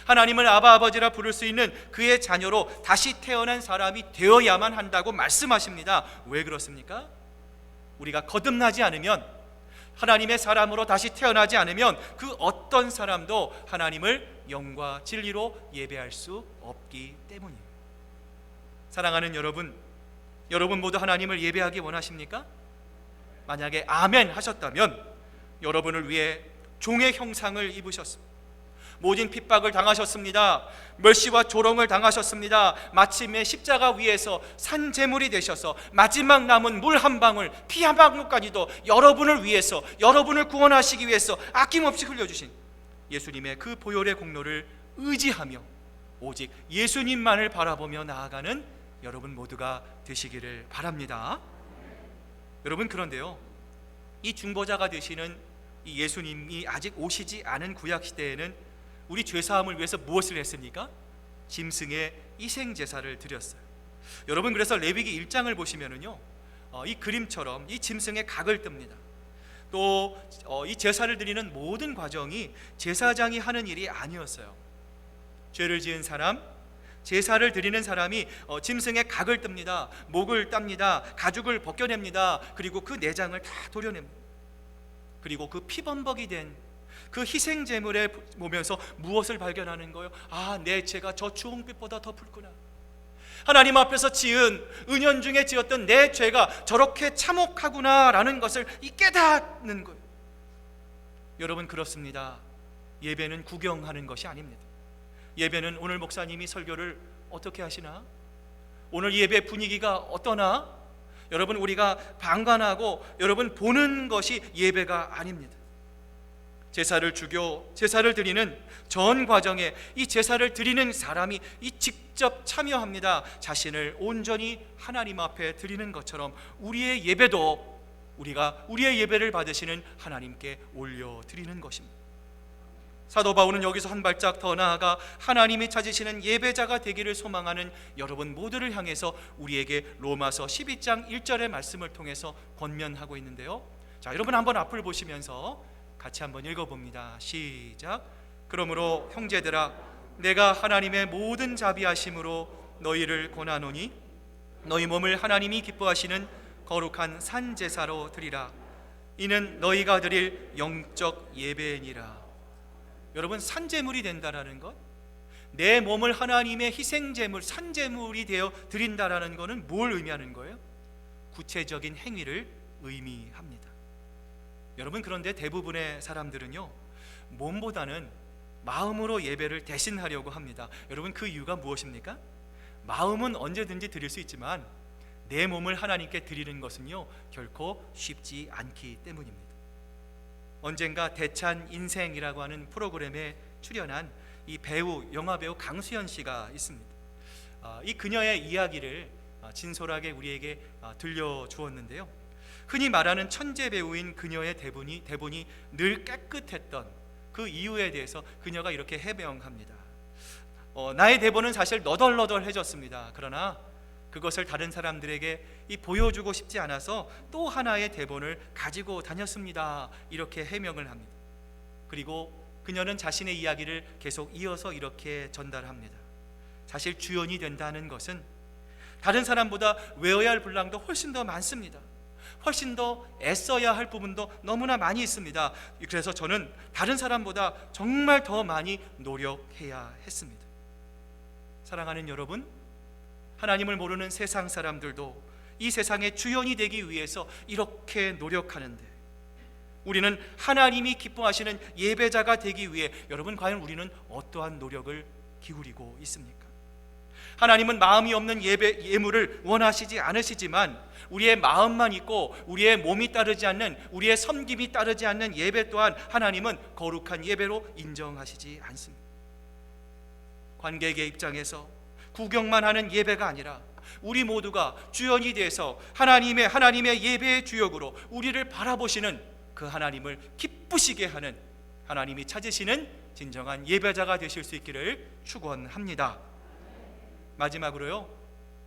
하나님을 아바 아버지라 부를 수 있는 그의 자녀로 다시 태어난 사람이 되어야만 한다고 말씀하십니다. 왜 그렇습니까? 우리가 거듭나지 않으면, 하나님의 사람으로 다시 태어나지 않으면 그 어떤 사람도 하나님을 영과 진리로 예배할 수 없기 때문입니다. 사랑하는 여러분 모두 하나님을 예배하기 원하십니까? 만약에 아멘 하셨다면 여러분을 위해 종의 형상을 입으셨습니다. 모진 핍박을 당하셨습니다. 멸시와 조롱을 당하셨습니다. 마침내 십자가 위에서 산제물이 되셔서 마지막 남은 물 한 방울, 피 한 방울까지도 여러분을 위해서, 여러분을 구원하시기 위해서 아낌없이 흘려주신 예수님의 그 보혈의 공로를 의지하며 오직 예수님만을 바라보며 나아가는 여러분 모두가 되시기를 바랍니다. 여러분, 그런데요, 이 중보자가 되시는 이 예수님이 아직 오시지 않은 구약 시대에는 우리 죄사함을 위해서 무엇을 했습니까? 짐승의 희생제사를 드렸어요. 여러분, 그래서 레위기 1장을 보시면은요, 이 그림처럼 이 짐승의 각을 뜹니다. 또 이 제사를 드리는 모든 과정이 제사장이 하는 일이 아니었어요. 죄를 지은 사람, 제사를 드리는 사람이 짐승의 각을 뜹니다. 목을 땁니다. 가죽을 벗겨냅니다. 그리고 그 내장을 다 도려냅니다. 그리고 그 피범벅이 된 그 희생 제물에 보면서 무엇을 발견하는 거예요? 아, 내 죄가 저 주홍빛보다 더 붉구나. 하나님 앞에서 지은, 은연중에 지었던 내 죄가 저렇게 참혹하구나 라는 것을 깨닫는 거예요. 여러분, 그렇습니다. 예배는 구경하는 것이 아닙니다. 예배는 오늘 목사님이 설교를 어떻게 하시나? 오늘 예배 분위기가 어떠나? 여러분, 우리가 방관하고 여러분 보는 것이 예배가 아닙니다. 제사를 제사를 드리는 전 과정에 이 제사를 드리는 사람이 직접 참여합니다. 자신을 온전히 하나님 앞에 드리는 것처럼 우리의 예배도 우리의 예배를 받으시는 하나님께 올려드리는 것입니다. 사도 바울은 여기서 한 발짝 더 나아가 하나님이 찾으시는 예배자가 되기를 소망하는 여러분 모두를 향해서 우리에게 로마서 12장 1절의 말씀을 통해서 권면하고 있는데요. 자, 여러분 한번 앞을 보시면서 같이 한번 읽어봅니다. 시작. 그러므로 형제들아, 내가 하나님의 모든 자비하심으로 너희를 권하노니 너희 몸을 하나님이 기뻐하시는 거룩한 산제사로 드리라. 이는 너희가 드릴 영적 예배니라. 여러분, 산제물이 된다라는 것, 내 몸을 하나님의 희생제물, 산제물이 되어 드린다라는 것은 뭘 의미하는 거예요? 구체적인 행위를 의미합니다. 여러분, 그런데 대부분의 사람들은요, 몸보다는 마음으로 예배를 대신하려고 합니다. 여러분, 그 이유가 무엇입니까? 마음은 언제든지 드릴 수 있지만 내 몸을 하나님께 드리는 것은요, 결코 쉽지 않기 때문입니다. 언젠가 대찬 인생이라고 하는 프로그램에 출연한 이 배우, 영화배우 강수연 씨가 있습니다. 이 그녀의 이야기를 진솔하게 우리에게 들려주었는데요, 흔히 말하는 천재 배우인 그녀의 대본이 늘 깨끗했던 그 이유에 대해서 그녀가 이렇게 해명합니다. 나의 대본은 사실 너덜너덜해졌습니다. 그러나 그것을 다른 사람들에게 보여주고 싶지 않아서 또 하나의 대본을 가지고 다녔습니다. 이렇게 해명을 합니다. 그리고 그녀는 자신의 이야기를 계속 이어서 이렇게 전달합니다. 사실 주연이 된다는 것은 다른 사람보다 외워야 할 분량도 훨씬 더 많습니다. 훨씬 더 애써야 할 부분도 너무나 많이 있습니다. 그래서 저는 다른 사람보다 정말 더 많이 노력해야 했습니다. 사랑하는 여러분, 하나님을 모르는 세상 사람들도 이 세상의 주연이 되기 위해서 이렇게 노력하는데, 우리는 하나님이 기뻐하시는 예배자가 되기 위해 여러분, 과연 우리는 어떠한 노력을 기울이고 있습니까? 하나님은 마음이 없는 예물을 원하시지 않으시지만 우리의 마음만 있고 우리의 몸이 따르지 않는, 우리의 섬김이 따르지 않는 예배 또한 하나님은 거룩한 예배로 인정하시지 않습니다. 관객의 입장에서 구경만 하는 예배가 아니라 우리 모두가 주연이 돼서 하나님의 예배의 주역으로 우리를 바라보시는 그 하나님을 기쁘시게 하는, 하나님이 찾으시는 진정한 예배자가 되실 수 있기를 축원합니다. 마지막으로요,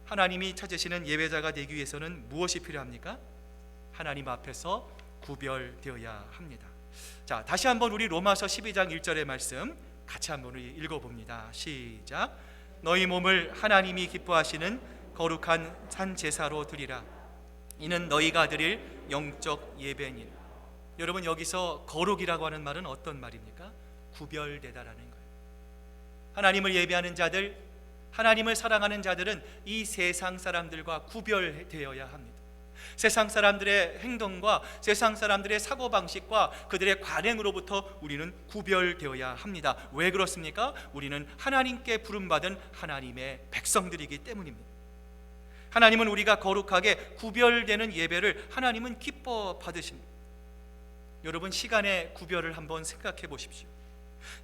하나님이 찾으시는 예배자가 되기 위해서는 무엇이 필요합니까? 하나님 앞에서 구별되어야 합니다. 자, 다시 한번 우리 로마서 12장 1절의 말씀 같이 한번 읽어봅니다. 시작. 너희 몸을 하나님이 기뻐하시는 거룩한 산 제사로 드리라. 이는 너희가 드릴 영적 예배니라. 여러분, 여기서 거룩이라고 하는 말은 어떤 말입니까? 구별되다라는 거예요. 하나님을 예배하는 자들, 하나님을 사랑하는 자들은 이 세상 사람들과 구별되어야 합니다. 세상 사람들의 행동과 세상 사람들의 사고방식과 그들의 관행으로부터 우리는 구별되어야 합니다. 왜 그렇습니까? 우리는 하나님께 부름받은 하나님의 백성들이기 때문입니다. 하나님은 우리가 거룩하게 구별되는 예배를 하나님은 기뻐 받으십니다. 여러분, 시간의 구별을 한번 생각해 보십시오.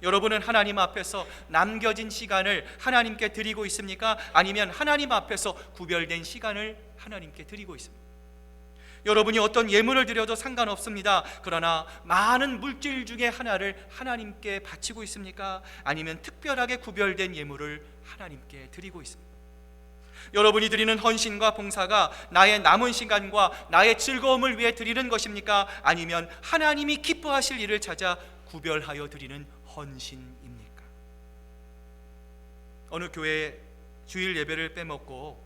여러분은 하나님 앞에서 남겨진 시간을 하나님께 드리고 있습니까? 아니면 하나님 앞에서 구별된 시간을 하나님께 드리고 있습니까? 여러분이 어떤 예물을 드려도 상관없습니다. 그러나 많은 물질 중에 하나를 하나님께 바치고 있습니까? 아니면 특별하게 구별된 예물을 하나님께 드리고 있습니까? 여러분이 드리는 헌신과 봉사가 나의 남은 시간과 나의 즐거움을 위해 드리는 것입니까? 아니면 하나님이 기뻐하실 일을 찾아 구별하여 드리는 헌신입니까? 어느 교회에 주일 예배를 빼먹고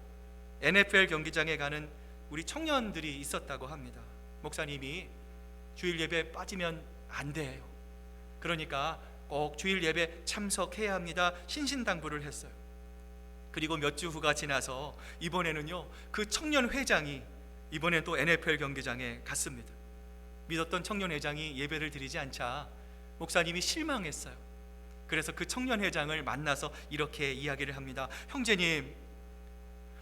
NFL 경기장에 가는 우리 청년들이 있었다고 합니다. 목사님이 주일 예배 빠지면 안 돼요. 그러니까 꼭 주일 예배 참석해야 합니다. 신신당부를 했어요. 그리고 몇 주 후가 지나서 이번에는요, 그 청년 회장이 이번에 또 NFL 경기장에 갔습니다. 믿었던 청년 회장이 예배를 드리지 않자 목사님이 실망했어요. 그래서 그 청년 회장을 만나서 이렇게 이야기를 합니다. 형제님,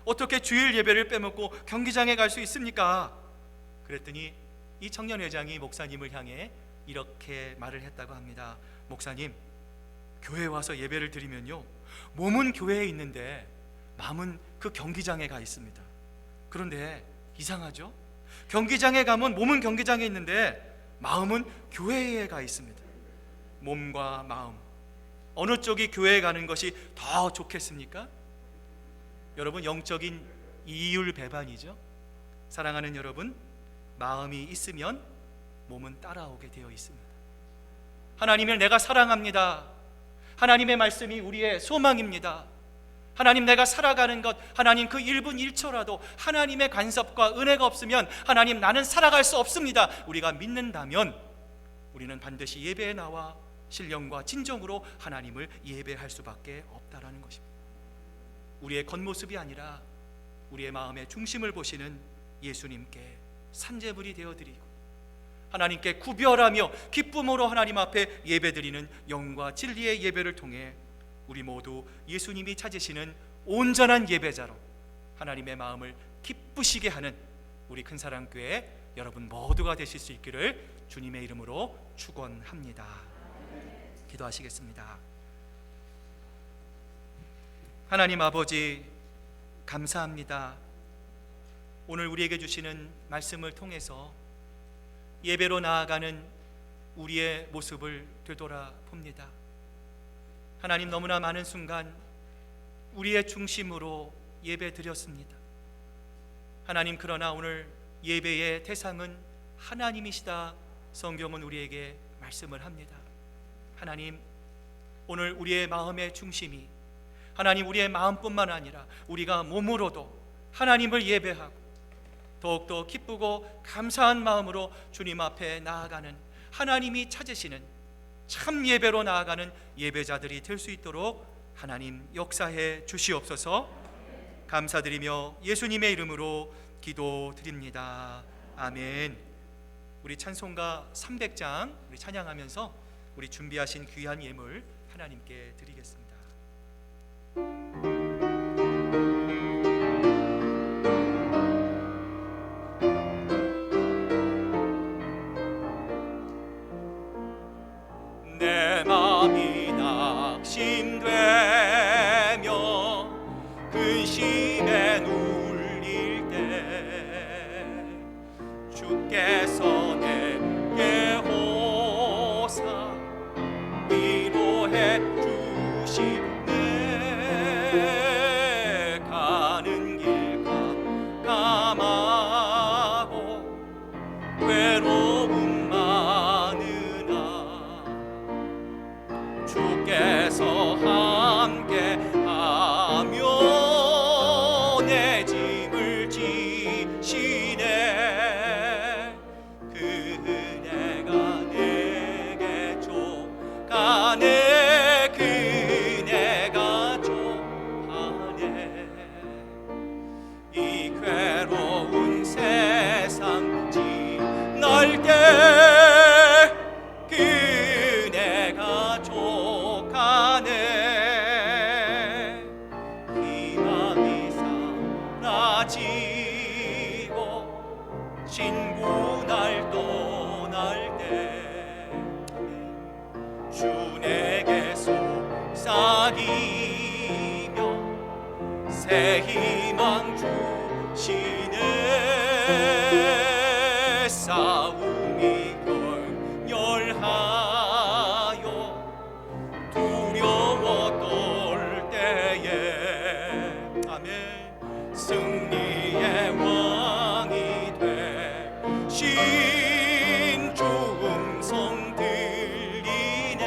어떻게 주일 예배를 빼먹고 경기장에 갈 수 있습니까? 그랬더니 이 청년 회장이 목사님을 향해 이렇게 말을 했다고 합니다. 목사님, 교회에 와서 예배를 드리면요, 몸은 교회에 있는데 마음은 그 경기장에 가 있습니다. 그런데 이상하죠? 경기장에 가면 몸은 경기장에 있는데 마음은 교회에 가 있습니다. 몸과 마음, 어느 쪽이 교회에 가는 것이 더 좋겠습니까? 여러분, 영적인 이율배반이죠. 사랑하는 여러분, 마음이 있으면 몸은 따라오게 되어 있습니다. 하나님을 내가 사랑합니다. 하나님의 말씀이 우리의 소망입니다. 하나님, 내가 살아가는 것, 하나님 그 1분 1초라도 하나님의 간섭과 은혜가 없으면 하나님, 나는 살아갈 수 없습니다. 우리가 믿는다면 우리는 반드시 예배에 나와 신령과 진정으로 하나님을 예배할 수밖에 없다라는 것입니다. 우리의 겉모습이 아니라 우리의 마음의 중심을 보시는 예수님께 산제물이 되어드리고 하나님께 구별하며 기쁨으로 하나님 앞에 예배드리는 영과 진리의 예배를 통해 우리 모두 예수님이 찾으시는 온전한 예배자로 하나님의 마음을 기쁘시게 하는 우리 큰사랑교회 여러분 모두가 되실 수 있기를 주님의 이름으로 축원합니다. 기도하시겠습니다. 하나님 아버지, 감사합니다. 오늘 우리에게 주시는 말씀을 통해서 예배로 나아가는 우리의 모습을 되돌아 봅니다. 하나님, 너무나 많은 순간 우리의 중심으로 예배 드렸습니다. 하나님, 그러나 오늘 예배의 대상은 하나님이시다 성경은 우리에게 말씀을 합니다. 하나님, 오늘 우리의 마음의 중심이 하나님, 우리의 마음뿐만 아니라 우리가 몸으로도 하나님을 예배하고 더욱더 기쁘고 감사한 마음으로 주님 앞에 나아가는 하나님이 찾으시는 참 예배로 나아가는 예배자들이 될 수 있도록 하나님 역사해 주시옵소서. 감사드리며 예수님의 이름으로 기도드립니다. 아멘. 우리 찬송가 300장 우리 찬양하면서 우리 준비하신 귀한 예물 하나님께 드리겠습니다. 내 마음이 낙심되며 근심에 눌릴 때 주께서 내게 호사 위로해 주시네. 가는 길 깜깜하고 외로움 많으나 주께서 함께하며 내 짐을 지시네. 그네가 내게 족하네. 그네가 족하네. 이 괴로운 세상 지날 때 그네가 족하네. 희망이 사라지고 친구 날 떠날 때 주 내게 속삭이며 새 희망 주시네. 싸움이 격렬하여 두려워 떨 때에 아멘 승리의 왕이 되신 주 음성 들리네.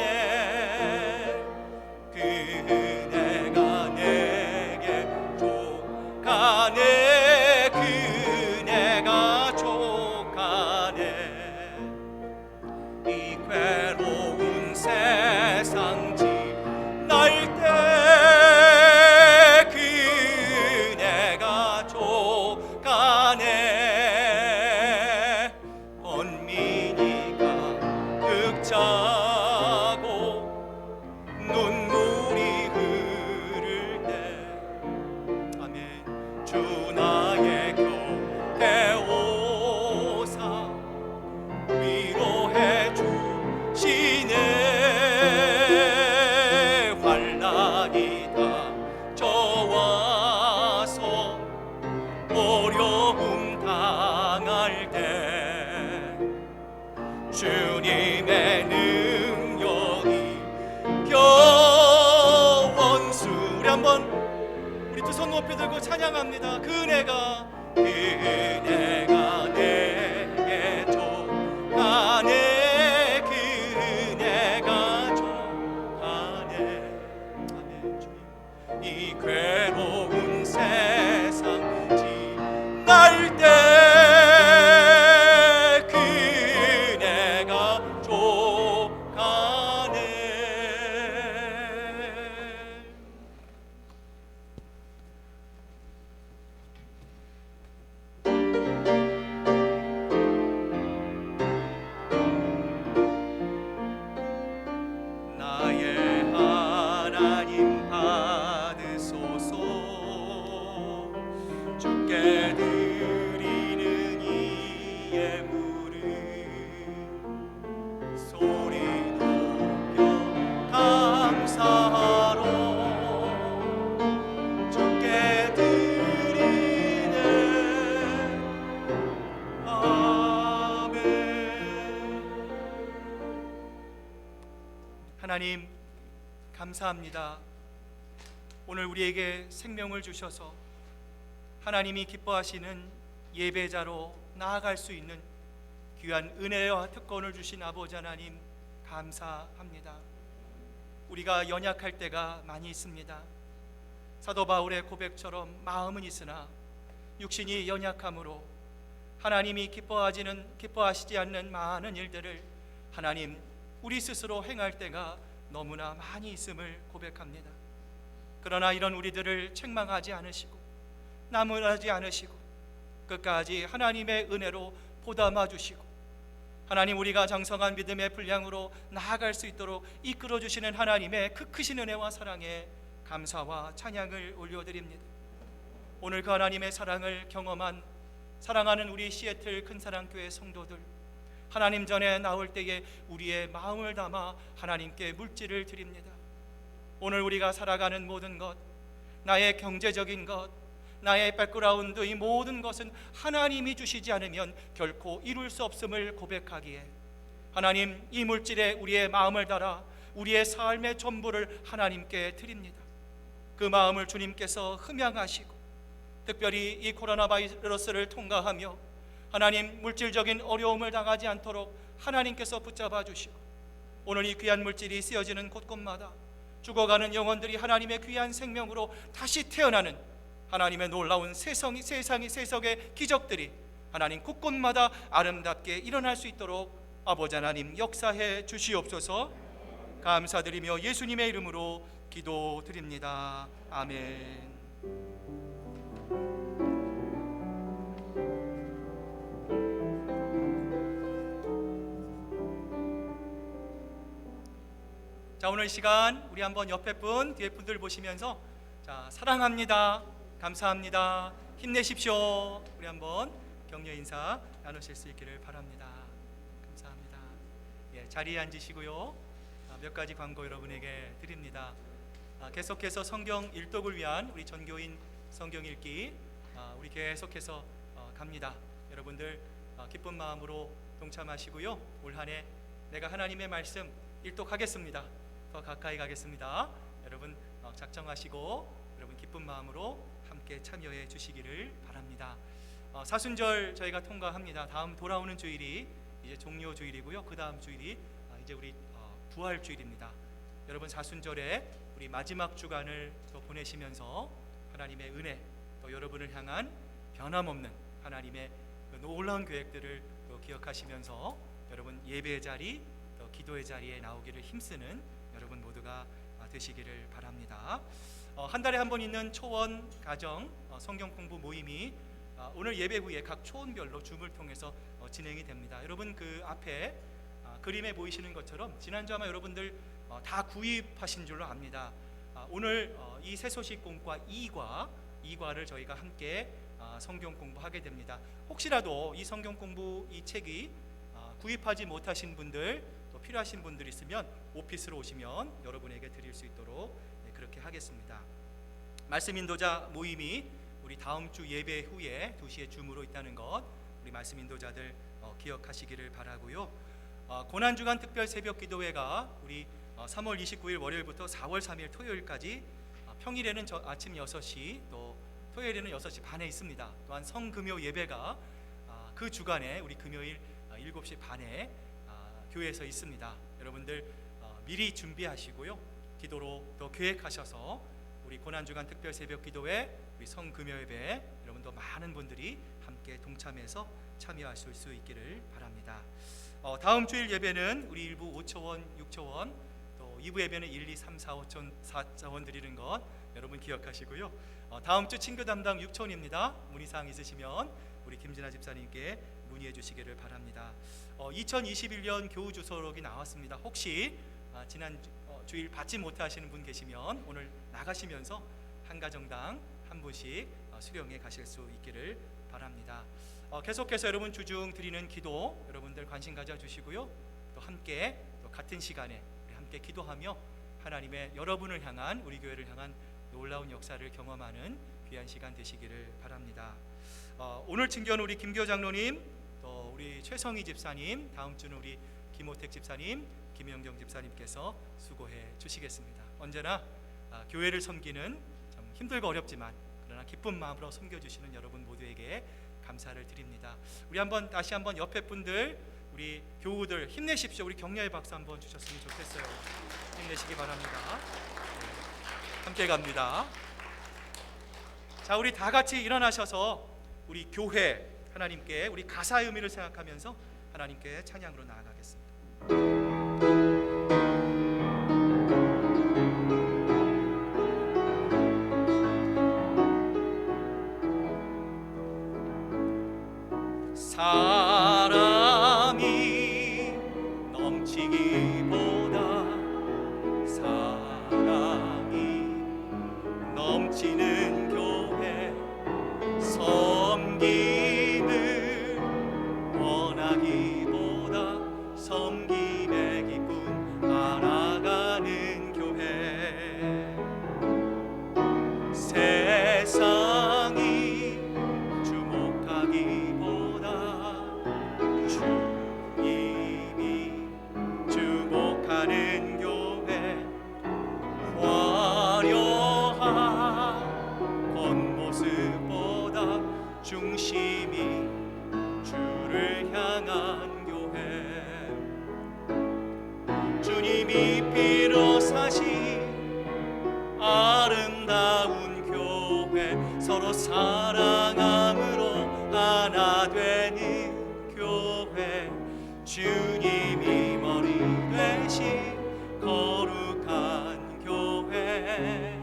그네가 내게 족하네. 그네가 족하네. 이 괴로운 세상 지날 때 그네가 족하네. 번민이가 흑자고 눈물이 흐를 때 아멘 주 나의 곁에 오사 위로해 주시네. 환난이 닥쳐와서 어려움 당할 때 주님의 능력이 겨원수 우리 한번 우리 두 손 높이 들고 찬양합니다. 그네가 내게 족하네. 그네가 족하네. 아멘. 주님 이 괴로운 세상 지날 때 그네가 족하네. 하나님 감사합니다. 오늘 우리에게 생명을 주셔서 하나님이 기뻐하시는 예배자로 나아갈 수 있는 귀한 은혜와 특권을 주신 아버지 하나님 감사합니다. 우리가 연약할 때가 많이 있습니다. 사도 바울의 고백처럼 마음은 있으나 육신이 연약함으로 하나님이 기뻐하시지 않는 많은 일들을 하나님 우리 스스로 행할 때가 너무나 많이 있음을 고백합니다. 그러나 이런 우리들을 책망하지 않으시고 나무라지 않으시고 끝까지 하나님의 은혜로 보담아 주시고 하나님 우리가 장성한 믿음의 분량으로 나아갈 수 있도록 이끌어 주시는 하나님의 그 크신 은혜와 사랑에 감사와 찬양을 올려드립니다. 오늘 그 하나님의 사랑을 경험한 사랑하는 우리 시애틀 큰사랑교회 성도들, 하나님 전에 나올 때에 우리의 마음을 담아 하나님께 물질을 드립니다. 오늘 우리가 살아가는 모든 것, 나의 경제적인 것, 나의 백그라운드, 이 모든 것은 하나님이 주시지 않으면 결코 이룰 수 없음을 고백하기에 하나님 이 물질에 우리의 마음을 달아 우리의 삶의 전부를 하나님께 드립니다. 그 마음을 주님께서 흠양하시고 특별히 이 코로나 바이러스를 통과하며 하나님 물질적인 어려움을 당하지 않도록 하나님께서 붙잡아 주시고 오늘 이 귀한 물질이 쓰여지는 곳곳마다 죽어가는 영혼들이 하나님의 귀한 생명으로 다시 태어나는 하나님의 놀라운 세상의 기적들이 하나님 곳곳마다 아름답게 일어날 수 있도록 아버지 하나님 역사해 주시옵소서. 감사드리며 예수님의 이름으로 기도드립니다. 아멘. 자, 오늘 시간 우리 한번 옆에 분, 뒤에 분들 보시면서 자, 사랑합니다, 감사합니다, 힘내십시오. 우리 한번 격려 인사 나누실 수 있기를 바랍니다. 감사합니다. 예, 자리에 앉으시고요. 몇 가지 광고 여러분에게 드립니다. 계속해서 성경 일독을 위한 우리 전교인 성경 읽기 우리 계속해서 갑니다. 여러분들 기쁜 마음으로 동참하시고요. 올 한 해 내가 하나님의 말씀 일독하겠습니다. 더 가까이 가겠습니다. 여러분 작정하시고 여러분 기쁜 마음으로 함께 참여해 주시기를 바랍니다. 사순절 저희가 통과합니다. 다음 돌아오는 주일이 이제 종료 주일이고요. 그 다음 주일이 이제 우리 부활 주일입니다. 여러분 사순절에 우리 마지막 주간을 또 보내시면서 하나님의 은혜 또 여러분을 향한 변함없는 하나님의 그 놀라운 계획들을 또 기억하시면서 여러분 예배의 자리 또 기도의 자리에 나오기를 힘쓰는 여러분 모두가 되시기를 바랍니다. 한 달에 한 번 있는 초원 가정 성경 공부 모임이 오늘 예배 후에 각 초원별로 줌을 통해서 진행이 됩니다. 여러분 그 앞에 그림에 보이시는 것처럼 지난주 아마 여러분들 다 구입하신 줄로 압니다. 오늘 이 새소식공과 2과를 저희가 함께 성경 공부하게 됩니다. 혹시라도 이 성경 공부 이 책이 구입하지 못하신 분들 또 필요하신 분들 있으면 오피스로 오시면 여러분에게 드릴 수 있도록 그렇게 하겠습니다. 말씀 인도자 모임이 우리 다음 주 예배 후에 2시에 줌으로 있다는 것 우리 말씀 인도자들 기억하시기를 바라고요. 고난주간 특별 새벽 기도회가 우리 3월 29일 월요일부터 4월 3일 토요일까지 평일에는 아침 6시 또 토요일에는 6시 반에 있습니다. 또한 성금요 예배가 그 주간에 우리 금요일 7시 반에 교회에서 있습니다. 여러분들 미리 준비하시고요. 기도로 또 계획하셔서 우리 고난주간 특별 새벽 기도회 우리 성금요 예배 여러분도 많은 분들이 함께 동참해서 참여하실 수 있기를 바랍니다. 다음 주일 예배는 우리 1부 5초원, 6초원 또 2부 예배는 1, 2, 3, 4, 4원 드리는 것 여러분 기억하시고요. 다음 주 친교 담당 6초원입니다. 문의사항 있으시면 우리 김진아 집사님께 문의해 주시기를 바랍니다. 2021년 교우 주소록이 나왔습니다. 혹시 지난 주일 받지 못하시는 분 계시면 오늘 나가시면서 한 가정당 한 분씩 수령해 가실 수 있기를 바랍니다. 계속해서 여러분 주중 드리는 기도 여러분들 관심 가져주시고요. 또 함께 또 같은 시간에 우리 함께 기도하며 하나님의 여러분을 향한 우리 교회를 향한 놀라운 역사를 경험하는 귀한 시간 되시기를 바랍니다. 오늘 친견 우리 김교 장로님 또 우리 최성희 집사님 다음 주는 우리 김호택 집사님, 김영경 집사님께서 수고해 주시겠습니다. 언제나 교회를 섬기는 참 힘들고 어렵지만 그러나 기쁜 마음으로 섬겨주시는 여러분 모두에게 감사를 드립니다. 우리 다시 한번 옆에 분들, 우리 교우들 힘내십시오. 우리 격려의 박수 한번 주셨으면 좋겠어요. 힘내시기 바랍니다. 네, 함께 갑니다. 자, 우리 다 같이 일어나셔서 우리 교회 하나님께 우리 가사의 의미를 생각하면서 하나님께 찬양으로 나아가겠습니다. 사랑이 넘치기보다 사랑이 넘치는 교회 섬김을 원하기보다 섬김의 기쁨 알아가는 교회 세상이 주목하기보다 주님이 주목하는 교회 화려한 겉모습보다 중심이 주를 향한 교회 주님이 피로 사신 아름다운 교회 서로 사랑함으로 하나 되는 교회 주님이 머리 되신 거룩한 교회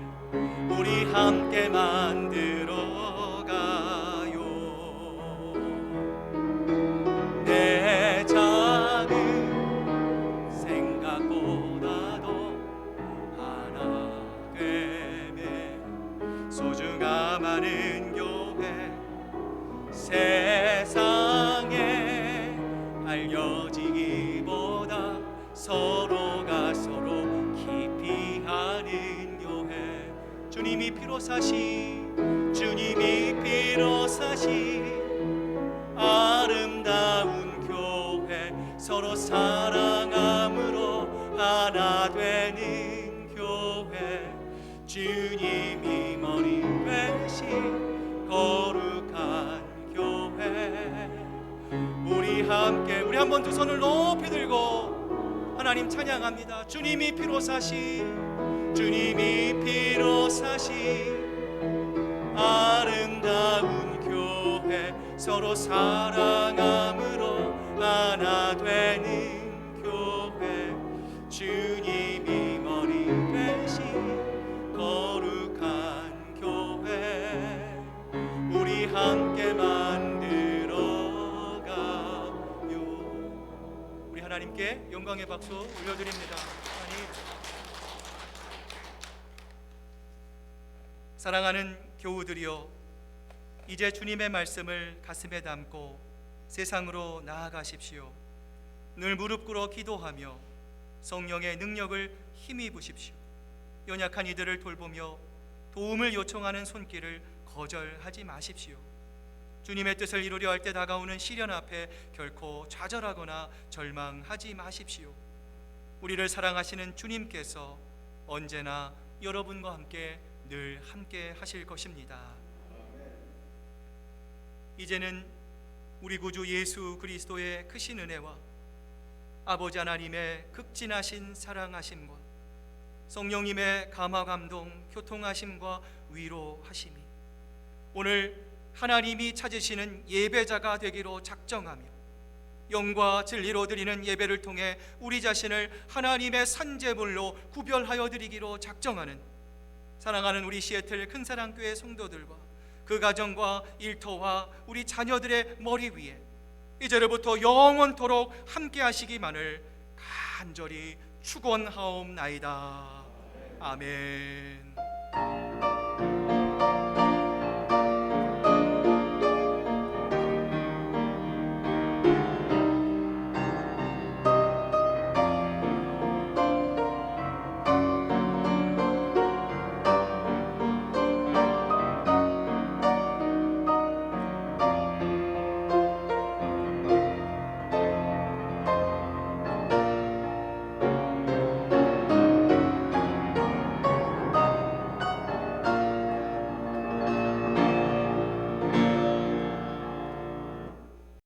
우리 함께 만들어 가요. 내 작은 생각보다도 하나 되매 소중함 하는 교회 세상에 알려지기보다 서로가 서로 깊이 아는 교회 주님이 피로 사신 주님이 피로 사신 아름다운 교회 서로 사랑함으로 하나 되는 교회 주님이 머리 되신 거룩한 교회 우리 함께 우리 한번 두 손을 높이 들고 하나님 찬양합니다. 주님이 피로 사신 주님이 피로 사신 아름다운 교회 서로 사랑함으로 하나 되는 교회 주님이 머리 되신 거룩한 교회 우리 함께 만들어 가요. 우리 하나님께 영광의 박수 올려드립니다. 하나님 사랑하는 교우들이여 이제 주님의 말씀을 가슴에 담고 세상으로 나아가십시오. 늘 무릎 꿇어 기도하며 성령의 능력을 힘입으십시오. 연약한 이들을 돌보며 도움을 요청하는 손길을 거절하지 마십시오. 주님의 뜻을 이루려 할 때 다가오는 시련 앞에 결코 좌절하거나 절망하지 마십시오. 우리를 사랑하시는 주님께서 언제나 여러분과 함께 늘 함께 하실 것입니다. 이제는 우리 구주 예수 그리스도의 크신 은혜와 아버지 하나님의 극진하신 사랑하심과 성령님의 감화 감동 교통하심과 위로하심이 오늘 하나님이 찾으시는 예배자가 되기로 작정하며 영과 진리로 드리는 예배를 통해 우리 자신을 하나님의 산제물로 구별하여 드리기로 작정하는 사랑하는 우리 시애틀 큰사랑교회 성도들과 그 가정과 일터와 우리 자녀들의 머리 위에 이제로부터 영원토록 함께 하시기만을 간절히 축원하옵나이다. 아멘.